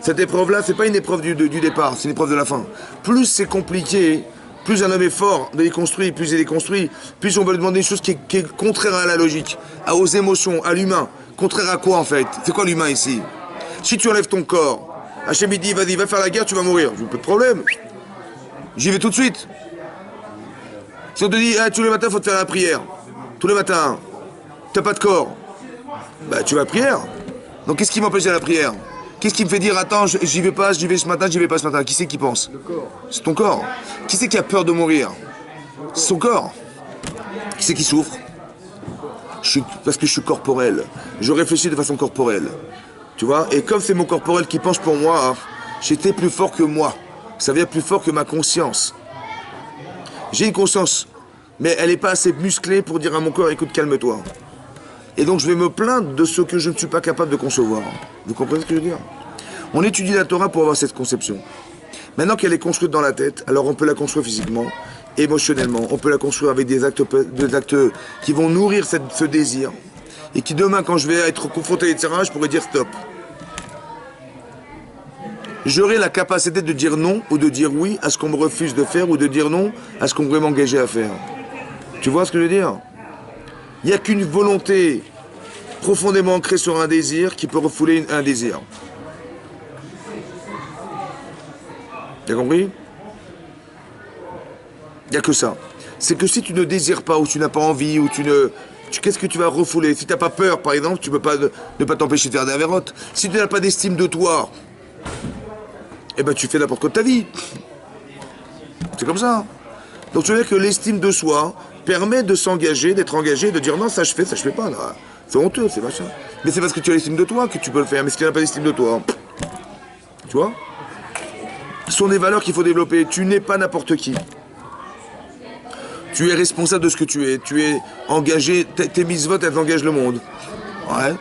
Cette épreuve-là, c'est pas une épreuve du départ, c'est une épreuve de la fin. Plus c'est compliqué, plus un homme est fort, il est construit, plus il est construit, plus on va lui demander une chose qui est contraire à la logique, aux émotions, à l'humain. Contraire à quoi, en fait? C'est quoi l'humain, ici? Si tu enlèves ton corps, Hachem il dit, vas-y, va faire la guerre, tu vas mourir. J'ai pas de problème. J'y vais tout de suite. Si on te dit, tous les matins, il faut te faire la prière. Tous les matins. T'as pas de corps. Bah, tu vas à la prière. Donc, qu'est-ce qui m'empêche d'aller à la prière? Qu'est-ce qui me fait dire, attends, j'y vais pas, j'y vais ce matin, j'y vais pas ce matin? Qui c'est qui pense? Le corps. C'est ton corps. Qui c'est qui a peur de mourir? C'est son corps. Qui c'est qui souffre? Parce que je suis corporel. Je réfléchis de façon corporelle. Tu vois? Et comme c'est mon corporel qui penche pour moi, hein, j'étais plus fort que moi. Ça veut dire plus fort que ma conscience. J'ai une conscience, mais elle n'est pas assez musclée pour dire à mon corps, écoute, calme-toi. Et donc je vais me plaindre de ce que je ne suis pas capable de concevoir. Vous comprenez ce que je veux dire? On étudie la Torah pour avoir cette conception. Maintenant qu'elle est construite dans la tête, alors on peut la construire physiquement, émotionnellement, on peut la construire avec des actes qui vont nourrir ce désir, et qui demain, quand je vais être confronté, etc., je pourrais dire stop. J'aurai la capacité de dire non ou de dire oui à ce qu'on me refuse de faire ou de dire non à ce qu'on pourrait m'engager à faire. Tu vois ce que je veux dire? Il n'y a qu'une volonté profondément ancrée sur un désir qui peut refouler un désir. Tu as compris? Il n'y a que ça. C'est que si tu ne désires pas ou tu n'as pas envie ou qu'est-ce que tu vas refouler? Si tu n'as pas peur, par exemple, tu ne peux pas ne pas t'empêcher de faire des avérotes. Si tu n'as pas d'estime de toi, eh ben tu fais n'importe quoi de ta vie. C'est comme ça. Donc tu veux dire que l'estime de soi permet de s'engager, d'être engagé, de dire non, ça je fais pas. C'est honteux, c'est machin. Mais c'est parce que tu as l'estime de toi que tu peux le faire. Mais si tu n'as pas d'estime de toi, tu vois? Ce sont des valeurs qu'il faut développer. Tu n'es pas n'importe qui. Tu es responsable de ce que tu es. Tu es engagé. Tes mitzvot, elles engagent le monde. Ouais.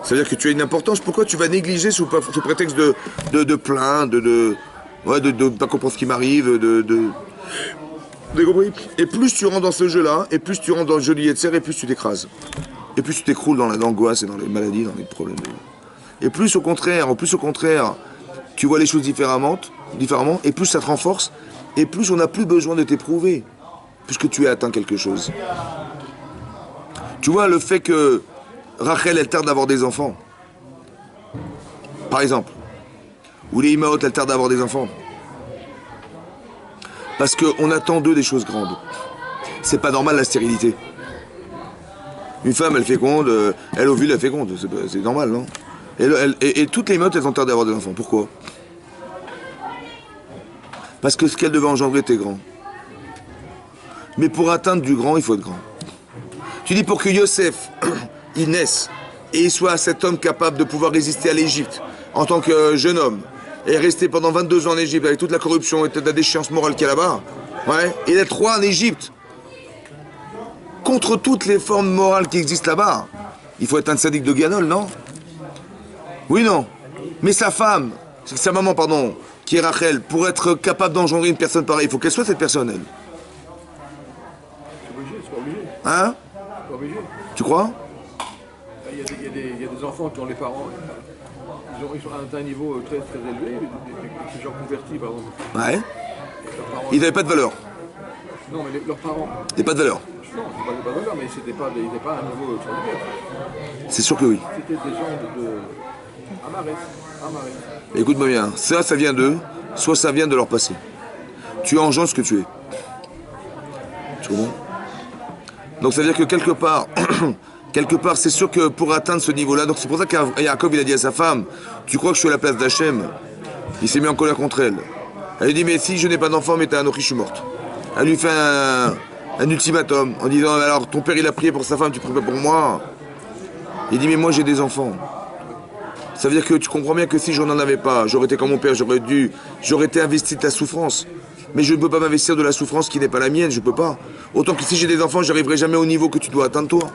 Ça veut dire que tu as une importance. Pourquoi tu vas négliger sous prétexte de plainte, de pas comprendre ce qui m'arrive, Et plus tu rentres dans ce jeu-là, et plus tu rentres dans le jeu du Yetzer, et plus tu t'écrases. Et plus tu t'écroules dans l'angoisse et dans les maladies, dans les problèmes. Et plus au contraire, tu vois les choses différemment, et plus ça te renforce, et plus on n'a plus besoin de t'éprouver, puisque tu as atteint quelque chose. Tu vois, le fait que Rachel, elle tarde d'avoir des enfants, par exemple, ou les Imaot, elles tardent d'avoir des enfants, parce qu'on attend d'eux des choses grandes. C'est pas normal la stérilité. Une femme, elle féconde, elle ovule, elle féconde, c'est normal, non? Et toutes les Imaot, elles ont tardé d'avoir des enfants. Pourquoi? Parce que ce qu'elle devait engendrer était grand. Mais pour atteindre du grand, il faut être grand. Tu dis pour que Yosef, il naisse, et il soit cet homme capable de pouvoir résister à l'Égypte, en tant que jeune homme, et rester pendant 22 ans en Égypte, avec toute la corruption et toute la déchéance morale qu'il y a là-bas, ouais, et d'être roi en Égypte, contre toutes les formes morales qui existent là-bas, il faut être un sadique de Ganol, non? Oui, non. Mais sa femme, sa maman, pardon, qui est Rachel, pour être capable d'engendrer une personne pareille, il faut qu'elle soit cette personne, elle. C'est pas obligé. Hein? C'est pas obligé. Tu crois? Il y a des enfants qui ont les parents. Ils sont à un niveau très, très élevé, des gens convertis, par exemple. Ouais. Parents, Ils n'avaient pas de valeur. non, mais leurs parents. Ils n'avaient pas de valeur. Non, c'est pas de valeur, mais ils n'étaient pas à un niveau extraordinaire. C'est sûr que oui. C'était des gens de Amarès. Écoute-moi bien, ça vient d'eux, soit ça vient de leur passé. Tu engendres ce que tu es. Tu comprends? Donc ça veut dire que quelque part, c'est sûr que pour atteindre ce niveau-là, donc c'est pour ça qu'Yaakov il a dit à sa femme, tu crois que je suis à la place d'Hachem? Il s'est mis en colère contre elle. Elle lui dit, mais si je n'ai pas d'enfant, mais t'es un Anochi, je suis morte. Elle lui fait un ultimatum en disant, alors ton père il a prié pour sa femme, tu pries pas pour moi? Il dit, mais moi j'ai des enfants. Ça veut dire que tu comprends bien que si je n'en avais pas, j'aurais été comme mon père, j'aurais été investi de ta souffrance. Mais je ne peux pas m'investir de la souffrance qui n'est pas la mienne, je ne peux pas. Autant que si j'ai des enfants, je n'arriverai jamais au niveau que tu dois atteindre toi.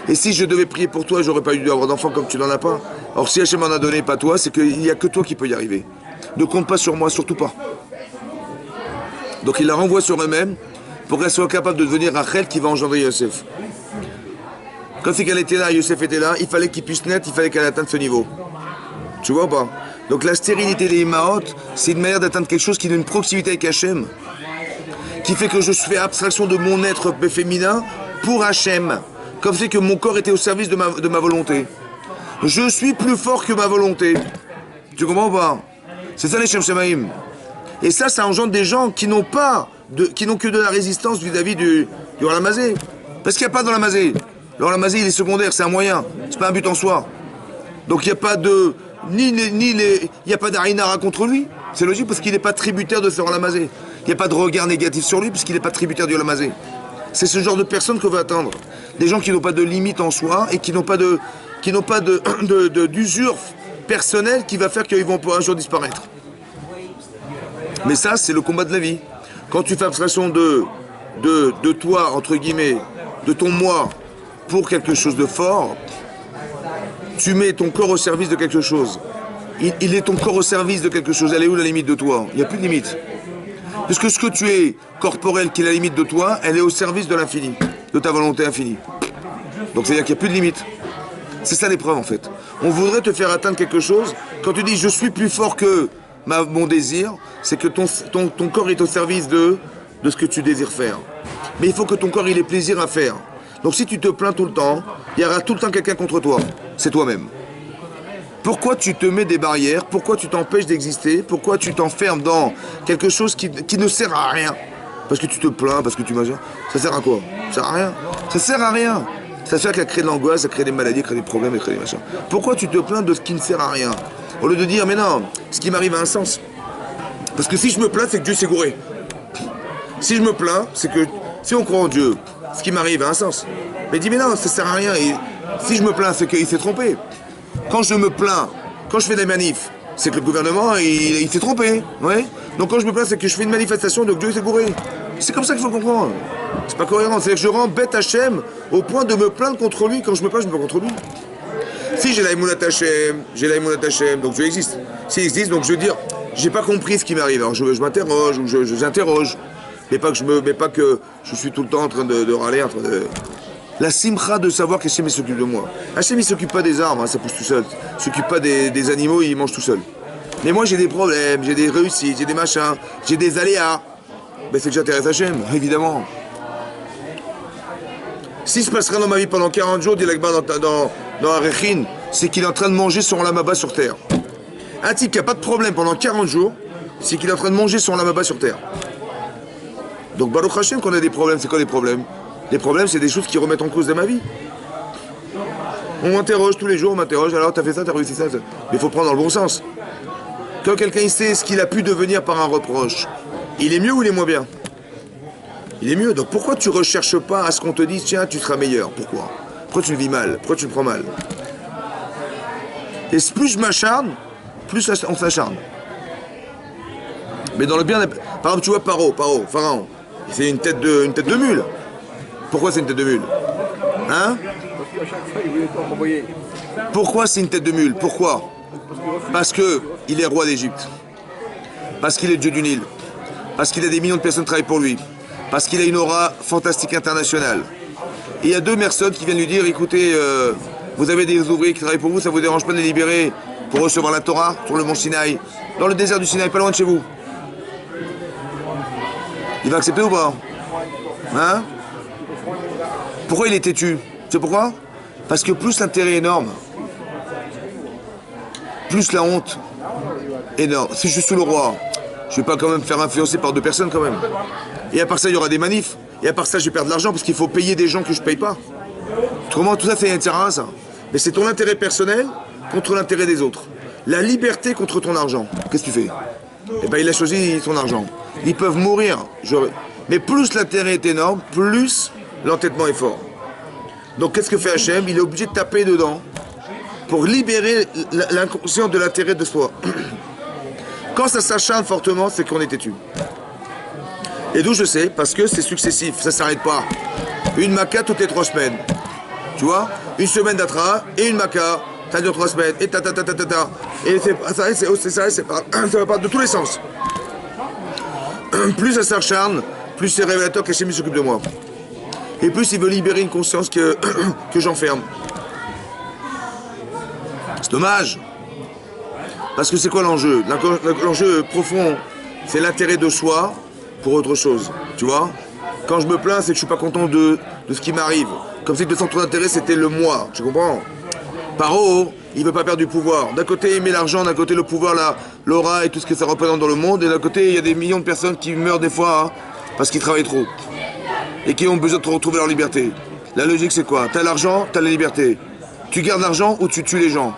Et si je devais prier pour toi, j'aurais pas eu d'avoir d'enfants comme tu n'en as pas. Or si Hachem m'en a donné, pas toi, c'est qu'il n'y a que toi qui peux y arriver. Ne compte pas sur moi, surtout pas. Donc il la renvoie sur eux-mêmes pour qu'elle soit capable de devenir Rachel qui va engendrer Yosef. Quand c'est qu'elle était là, Yosef était là, il fallait qu'il puisse naître, il fallait qu'elle atteigne ce niveau. Tu vois ou pas? Donc la stérilité des Imaot, c'est une manière d'atteindre quelque chose qui a une proximité avec Hachem, qui fait que je fais abstraction de mon être féminin pour Hachem, comme c'est que mon corps était au service de ma volonté. Je suis plus fort que ma volonté. Tu comprends ou pas? C'est ça les Shem Shemaim. Et ça engendre des gens qui n'ont que de la résistance vis-à-vis du Olamazé. Parce qu'il n'y a pas dans l'Olamazé. L'Olamazé, il est secondaire, c'est un moyen, c'est pas un but en soi. Donc il n'y a pas de... il n'y a pas d'Arinara contre lui. C'est logique parce qu'il n'est pas tributaire de ce Olamazé. Il n'y a pas de regard négatif sur lui puisqu'il n'est pas tributaire du Olamazé. C'est ce genre de personnes qu'on veut attendre. Des gens qui n'ont pas de limite en soi et qui n'ont pas d'usure personnelle qui va faire qu'ils vont un jour disparaître. Mais ça, c'est le combat de la vie. Quand tu fais abstraction de toi, entre guillemets, de ton moi, pour quelque chose de fort, tu mets ton corps au service de quelque chose. Il est ton corps au service de quelque chose. Elle est où la limite de toi? Il n'y a plus de limite. Parce que ce que tu es corporel, qui est la limite de toi, elle est au service de l'infini, de ta volonté infinie. Donc c'est-à-dire qu'il n'y a plus de limite. C'est ça l'épreuve en fait. On voudrait te faire atteindre quelque chose. Quand tu dis je suis plus fort que mon désir, c'est que ton corps est au service de ce que tu désires faire. Mais il faut que ton corps il ait plaisir à faire. Donc si tu te plains tout le temps, il y aura tout le temps quelqu'un contre toi. C'est toi-même. Pourquoi tu te mets des barrières? Pourquoi tu t'empêches d'exister? Pourquoi tu t'enfermes dans quelque chose qui ne sert à rien? Parce que tu te plains, parce que tu m'as... Ça sert à quoi? Ça sert à rien. Ça sert à rien. Ça sert qu'à créer de l'angoisse, à créer des maladies, à créer des problèmes, à créer des machins. Pourquoi tu te plains de ce qui ne sert à rien? Au lieu de dire, mais non, ce qui m'arrive a un sens. Parce que si je me plains, c'est que Dieu s'est gouré. Si je me plains, c'est que si on croit en Dieu, ce qui m'arrive a un sens. Mais dis, mais non, ça sert à rien. Et si je me plains, c'est qu'il s'est trompé. Quand je me plains, quand je fais des manifs, c'est que le gouvernement, il s'est trompé. Ouais. Donc quand je me plains, c'est que je fais une manifestation, donc Dieu s'est gouré. C'est comme ça qu'il faut comprendre. C'est pas cohérent. C'est-à-dire que je rends bête Hachem au point de me plaindre contre lui. Quand je me plains, je me plains contre lui. Si j'ai l'aïmounat Hachem, donc Dieu existe. S'il existe, donc je veux dire, j'ai pas compris ce qui m'arrive. Alors je m'interroge, ou je j'interroge. Mais pas que je suis tout le temps en train de râler, en train de... La simcha de savoir qu'Hachem s'occupe de moi. Hachem il s'occupe pas des arbres, hein, ça pousse tout seul. Il s'occupe pas des animaux, il mange tout seul. Mais moi j'ai des problèmes, j'ai des réussites, j'ai des machins, j'ai des aléas. Ben c'est que j'intéresse Hachem, évidemment. S'il se passe rien dans ma vie pendant 40 jours, dit l'Akbar dans Arechin, c'est qu'il est en train de manger son lamaba sur terre. Un type qui n'a pas de problème pendant 40 jours, c'est qu'il est en train de manger son lamaba sur terre. Donc Baruch Hashem qu'on a des problèmes, c'est quoi les problèmes? Les problèmes, c'est des choses qui remettent en cause de ma vie. On m'interroge tous les jours, on m'interroge, alors t'as fait ça, t'as réussi ça. Mais il faut prendre dans le bon sens. Quand quelqu'un sait ce qu'il a pu devenir par un reproche, il est mieux ou il est moins bien? Il est mieux. Donc pourquoi tu ne recherches pas à ce qu'on te dise, tiens, tu seras meilleur? Pourquoi? Pourquoi tu le vis mal? Pourquoi tu le prends mal? Et plus je m'acharne, plus on s'acharne. Mais dans le bien... Par exemple, tu vois Pharaon, c'est une tête de mule. Pourquoi c'est une tête de mule? Hein? Pourquoi c'est une tête de mule? Pourquoi? Parce qu'il est roi d'Égypte. Parce qu'il est Dieu du Nil. Parce qu'il a des millions de personnes qui travaillent pour lui. Parce qu'il a une aura fantastique internationale. Et il y a 2 personnes qui viennent lui dire, écoutez, vous avez des ouvriers qui travaillent pour vous, ça ne vous dérange pas de les libérer pour recevoir la Torah sur le mont Sinaï, dans le désert du Sinaï, pas loin de chez vous. Il va accepter ou pas? Hein? Pourquoi il est têtu? Tu sais pourquoi? Parce que plus l'intérêt est énorme, plus la honte est énorme. Si je suis le roi, je ne vais pas quand même me faire influencer par 2 personnes quand même. Et à part ça, il y aura des manifs. Et à part ça, je vais perdre de l'argent parce qu'il faut payer des gens que je ne paye pas. Autrement, tout ça, c'est un terrain, ça. Mais c'est ton intérêt personnel contre l'intérêt des autres. La liberté contre ton argent. Qu'est-ce que tu fais? Eh bien, il a choisi son argent. Ils peuvent mourir. Mais plus l'intérêt est énorme, plus l'entêtement est fort. Donc, qu'est-ce que fait Hachem? Il est obligé de taper dedans pour libérer l'inconscient de l'intérêt de soi. Quand ça s'acharne fortement, c'est qu'on est têtu. Et d'où je sais? Parce que c'est successif, ça ne s'arrête pas. Une maca toutes les 3 semaines. Tu vois? Une semaine d'atra et une maca, ça dure 3 semaines, et ta. Et ça va pas de tous les sens. Plus ça s'acharne, plus c'est révélateur qu'Hachem s'occupe de moi. Et plus il veut libérer une conscience que j'enferme. C'est dommage. Parce que c'est quoi l'enjeu? L'enjeu profond, c'est l'intérêt de soi pour autre chose. Tu vois? Quand je me plains, c'est que je suis pas content de ce qui m'arrive. Comme si le centre d'intérêt, c'était le moi. Tu comprends? Paro, il veut pas perdre du pouvoir. D'un côté, il met l'argent, d'un côté, le pouvoir, l'aura et tout ce que ça représente dans le monde. Et d'un côté, il y a des millions de personnes qui meurent des fois parce qu'ils travaillent trop. Et qui ont besoin de retrouver leur liberté. La logique, c'est quoi? T'as l'argent, t'as la liberté. Tu gardes l'argent ou tu tues les gens?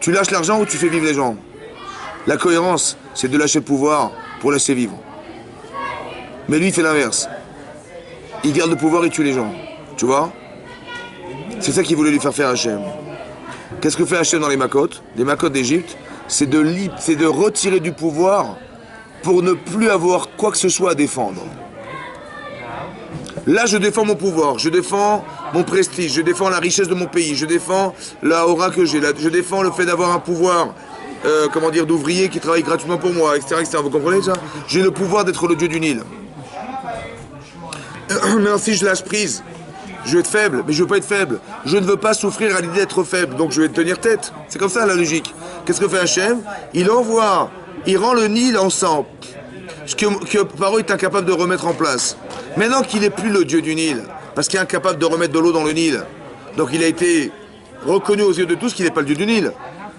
Tu lâches l'argent ou tu fais vivre les gens? La cohérence, c'est de lâcher le pouvoir pour laisser vivre. Mais lui, il fait l'inverse. Il garde le pouvoir et tue les gens. Tu vois? C'est ça qu'il voulait lui faire faire Hachem. Qu'est-ce que fait Hachem dans les Makotes? Les Makotes d'Égypte, c'est de retirer du pouvoir pour ne plus avoir quoi que ce soit à défendre. Là, je défends mon pouvoir, je défends mon prestige, je défends la richesse de mon pays, je défends la aura que j'ai, je défends le fait d'avoir un pouvoir, comment dire, d'ouvrier qui travaille gratuitement pour moi, etc., etc. Vous comprenez ça? J'ai le pouvoir d'être le dieu du Nil. Maintenant, si je lâche prise, je vais être faible, mais je ne veux pas être faible. Je ne veux pas souffrir à l'idée d'être faible, donc je vais tenir tête. C'est comme ça la logique. Qu'est-ce que fait Hachem? Il rend le Nil en sang, ce que Paro est incapable de remettre en place. Maintenant qu'il n'est plus le dieu du Nil, parce qu'il est incapable de remettre de l'eau dans le Nil, donc il a été reconnu aux yeux de tous qu'il n'est pas le dieu du Nil.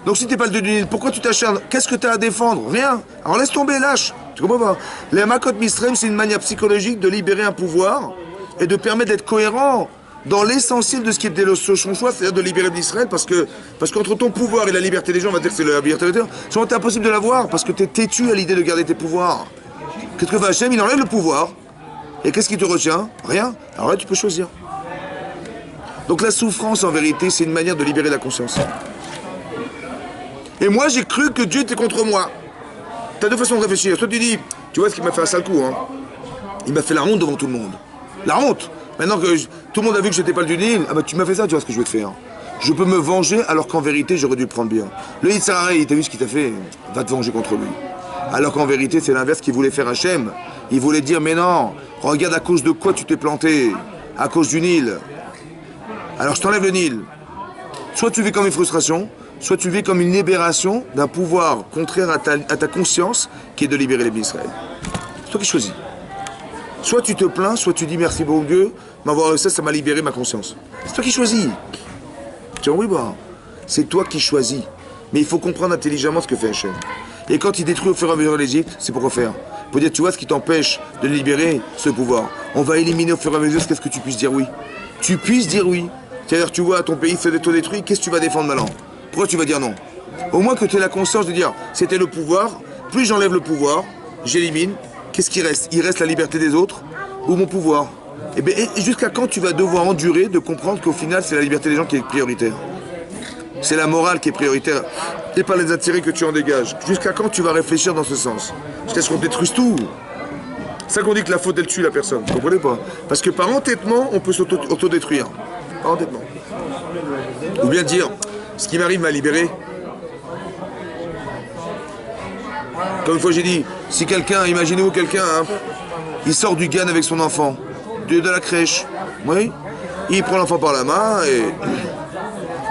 Donc si tu n'es pas le dieu du Nil, pourquoi tu t'acharnes? Qu'est-ce que tu as à défendre? Rien. Alors laisse tomber, lâche. Tu comprends pas? Les Makot Mistrem, c'est une manière psychologique de libérer un pouvoir et de permettre d'être cohérent dans l'essentiel de ce qui était son choix, c'est-à-dire de libérer d'Israël, parce qu'entre ton pouvoir et la liberté des gens, on va dire que c'est la liberté des gens, c'est impossible de l'avoir, parce que tu es têtu à l'idée de garder tes pouvoirs. Qu'est-ce que fait Hachem? Il enlève le pouvoir. Et qu'est-ce qui te retient? Rien. Alors là, tu peux choisir. Donc la souffrance, en vérité, c'est une manière de libérer la conscience. Et moi, j'ai cru que Dieu était contre moi. Tu as deux façons de réfléchir. Soit tu dis, tu vois ce qu'il m'a fait un sale coup, hein? Il m'a fait la honte devant tout le monde. La honte. Maintenant que tout le monde a vu que j'étais pas le dieu Nil, ah bah tu m'as fait ça, tu vois ce que je vais te faire. Je peux me venger alors qu'en vérité, j'aurais dû le prendre bien. Le Yitzhak, t'as vu ce qu'il t'a fait? Va te venger contre lui. Alors qu'en vérité, c'est l'inverse qu'il voulait faire Hachem. Il voulait dire, mais non, regarde à cause de quoi tu t'es planté. À cause du Nil. Alors je t'enlève le Nil. Soit tu vis comme une frustration, soit tu vis comme une libération d'un pouvoir contraire à ta conscience, qui est de libérer les Israël. C'est toi qui choisis. Soit tu te plains, soit tu dis merci bon Dieu, m'avoir réussi, ça m'a libéré ma conscience. C'est toi qui choisis. Tu vois, oui, bah, c'est toi qui choisis. Mais il faut comprendre intelligemment ce que fait Hachem. Et quand il détruit au fur et à mesure l'Égypte, c'est pour quoi faire? Pour dire, tu vois ce qui t'empêche de libérer ce pouvoir. On va éliminer au fur et à mesure, qu'est-ce que tu puisses dire oui. Tu puisses dire oui. C'est-à-dire, tu vois, ton pays se détruit, qu'est-ce que tu vas défendre maintenant? Pourquoi tu vas dire non? Au moins que tu aies la conscience de dire, c'était le pouvoir, plus j'enlève le pouvoir, j'élimine, qu'est-ce qui reste? Il reste la liberté des autres ou mon pouvoir? Et jusqu'à quand tu vas devoir endurer de comprendre qu'au final, c'est la liberté des gens qui est prioritaire? C'est la morale qui est prioritaire, et pas les intérêts que tu en dégages. Jusqu'à quand tu vas réfléchir dans ce sens? Jusqu'à ce qu'on détruise tout. C'est ça qu'on dit que la faute, elle tue la personne. Vous comprenez pas? Parce que par entêtement, on peut s'auto-détruire. Par entêtement. Ou bien dire, ce qui m'arrive m'a libéré. Comme une fois j'ai dit, si quelqu'un, imaginez-vous quelqu'un, hein, il sort du GAN avec son enfant, de la crèche, oui, il prend l'enfant par la main et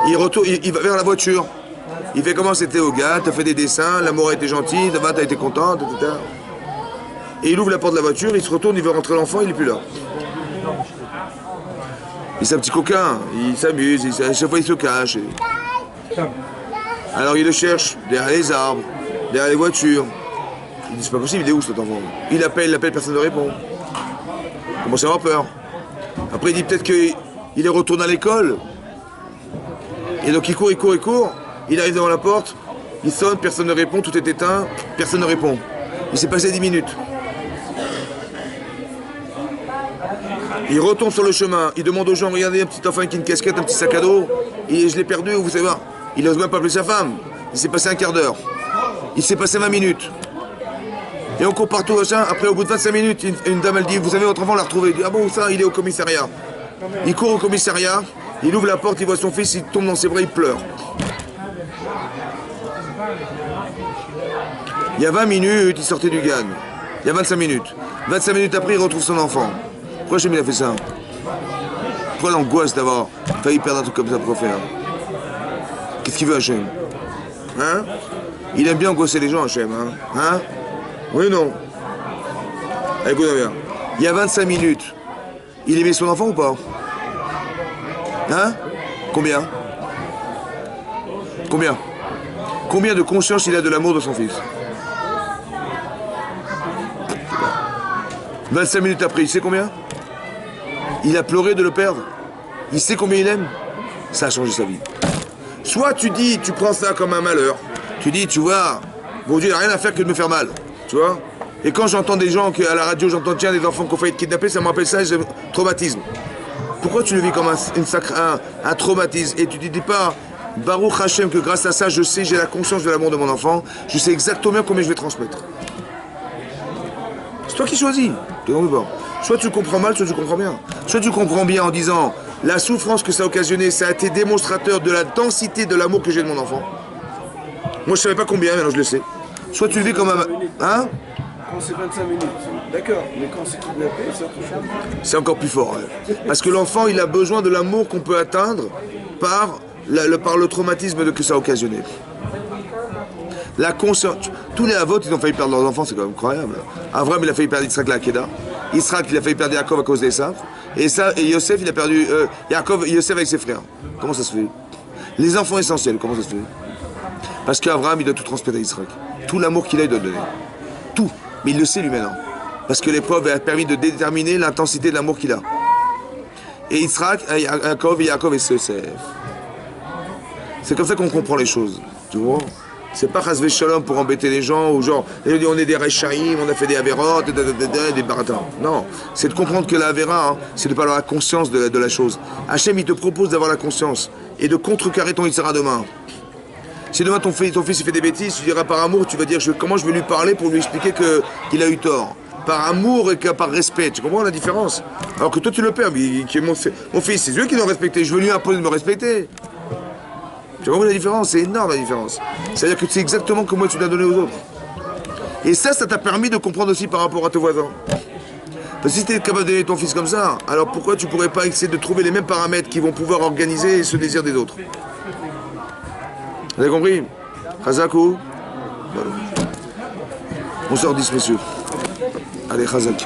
il va vers la voiture. Il fait comment c'était au GAN, t'as fait des dessins, l'amour a été gentil, t'as été contente, etc. Et il ouvre la porte de la voiture, il se retourne, il veut rentrer l'enfant, il n'est plus là. Et c'est un petit coquin, il s'amuse, à chaque fois il se cache. Alors il le cherche derrière les arbres, derrière les voitures. Il dit c'est pas possible, il est où cet enfant? Il appelle, personne ne répond. Il commence à avoir peur. Après il dit peut-être qu'il est retourné à l'école. Et donc il court, il arrive devant la porte, il sonne, personne ne répond, tout est éteint, personne ne répond. Il s'est passé 10 minutes. Il retombe sur le chemin, il demande aux gens, regardez un petit enfant avec une casquette, un petit sac à dos, et je l'ai perdu, vous savez pas. Il n'ose même pas appeler sa femme. Il s'est passé un quart d'heure. Il s'est passé 20 minutes. Et on court partout, machin. Après, au bout de 25 minutes, une dame, elle dit, vous savez, votre enfant, on l'a retrouvé. Il dit, ah bon, ça, il est au commissariat. Il court au commissariat, il ouvre la porte, il voit son fils, il tombe dans ses bras, il pleure. Il y a 20 minutes, il sortait du GAN. Il y a 25 minutes. 25 minutes après, il retrouve son enfant. Pourquoi Hachem il a fait ça? Pourquoi l'angoisse d'avoir failli perdre un truc comme ça? Pourquoi faire? Qu'est-ce qu'il veut Hachem? Hein? Il aime bien angoisser les gens, Hachem. Hein? Oui ou non? Écoute bien. Il y a 25 minutes. Il aimait son enfant ou pas? Hein? Combien? Combien? Combien de conscience il a de l'amour de son fils? 25 minutes après, il sait combien? Il a pleuré de le perdre. Il sait combien il aime. Ça a changé sa vie. Soit tu dis, tu prends ça comme un malheur. Tu dis, tu vois, bon Dieu, il n'a rien à faire que de me faire mal. Tu vois. Et quand j'entends des gens, à la radio, j'entends, tiens, des enfants qui ont failli être kidnappés, ça me rappelle ça, traumatisme. Pourquoi tu le vis comme un traumatisme? Et tu ne dis pas, Baruch Hashem, que grâce à ça, je sais, j'ai la conscience de l'amour de mon enfant, je sais exactement combien je vais transmettre. C'est toi qui choisis. Soit tu comprends mal, soit tu comprends bien. Soit tu comprends bien en disant, la souffrance que ça a occasionné, ça a été démonstrateur de la densité de l'amour que j'ai de mon enfant. Moi, je ne savais pas combien, maintenant je le sais. Soit tu le vis comme un... Hein? Quand c'est 25 minutes, d'accord, mais quand c'est kidnappé, c'est autre chose. C'est encore plus fort. Ouais. Parce que l'enfant, il a besoin de l'amour qu'on peut atteindre par le traumatisme que ça a occasionné. La conscience. Tous les avots, ils ont failli perdre leurs enfants, c'est quand même incroyable. Avram, il a failli perdre Yitzhak la Akeda. Yitzhak, il a failli perdre Yaakov à cause d'Esav. Et Yosef, il a perdu Yosef avec ses frères. Comment ça se fait? Les enfants essentiels, comment ça se fait? Parce qu'Avram, il doit tout transmettre à Yitzhak. Tout l'amour qu'il a, il doit le donner. Tout. Mais il le sait lui maintenant. Parce que l'épreuve a permis de déterminer l'intensité de l'amour qu'il a. Et Yitzhak, Yaakov et Yosef. C'est comme ça qu'on comprend les choses. Tu vois? C'est pas Chasvé Shalom pour embêter les gens, ou genre, on est des Rechaïm, on a fait des Averot, des Baratins. Non, c'est de comprendre que la Avera, c'est de pas avoir la conscience de la chose. Hachem, il te propose d'avoir la conscience et de contrecarrer ton Yitzhara demain. Si demain ton fils il fait des bêtises, tu diras par amour, tu vas dire comment je vais lui parler pour lui expliquer qu'il a eu tort. Par amour et par respect. Tu comprends la différence? Alors que toi tu le perds, mais mon fils, c'est lui qui doit respecter. Je veux lui imposer de me respecter. Tu comprends la différence? C'est énorme la différence. C'est-à-dire que c'est exactement comme moi tu l'as donné aux autres. Et ça t'a permis de comprendre aussi par rapport à tes voisins. Parce que si tu es capable de donner ton fils comme ça, alors pourquoi tu pourrais pas essayer de trouver les mêmes paramètres qui vont pouvoir organiser ce désir des autres? Vous avez compris? Chazakou? On sort 10, messieurs. Allez, Chazak.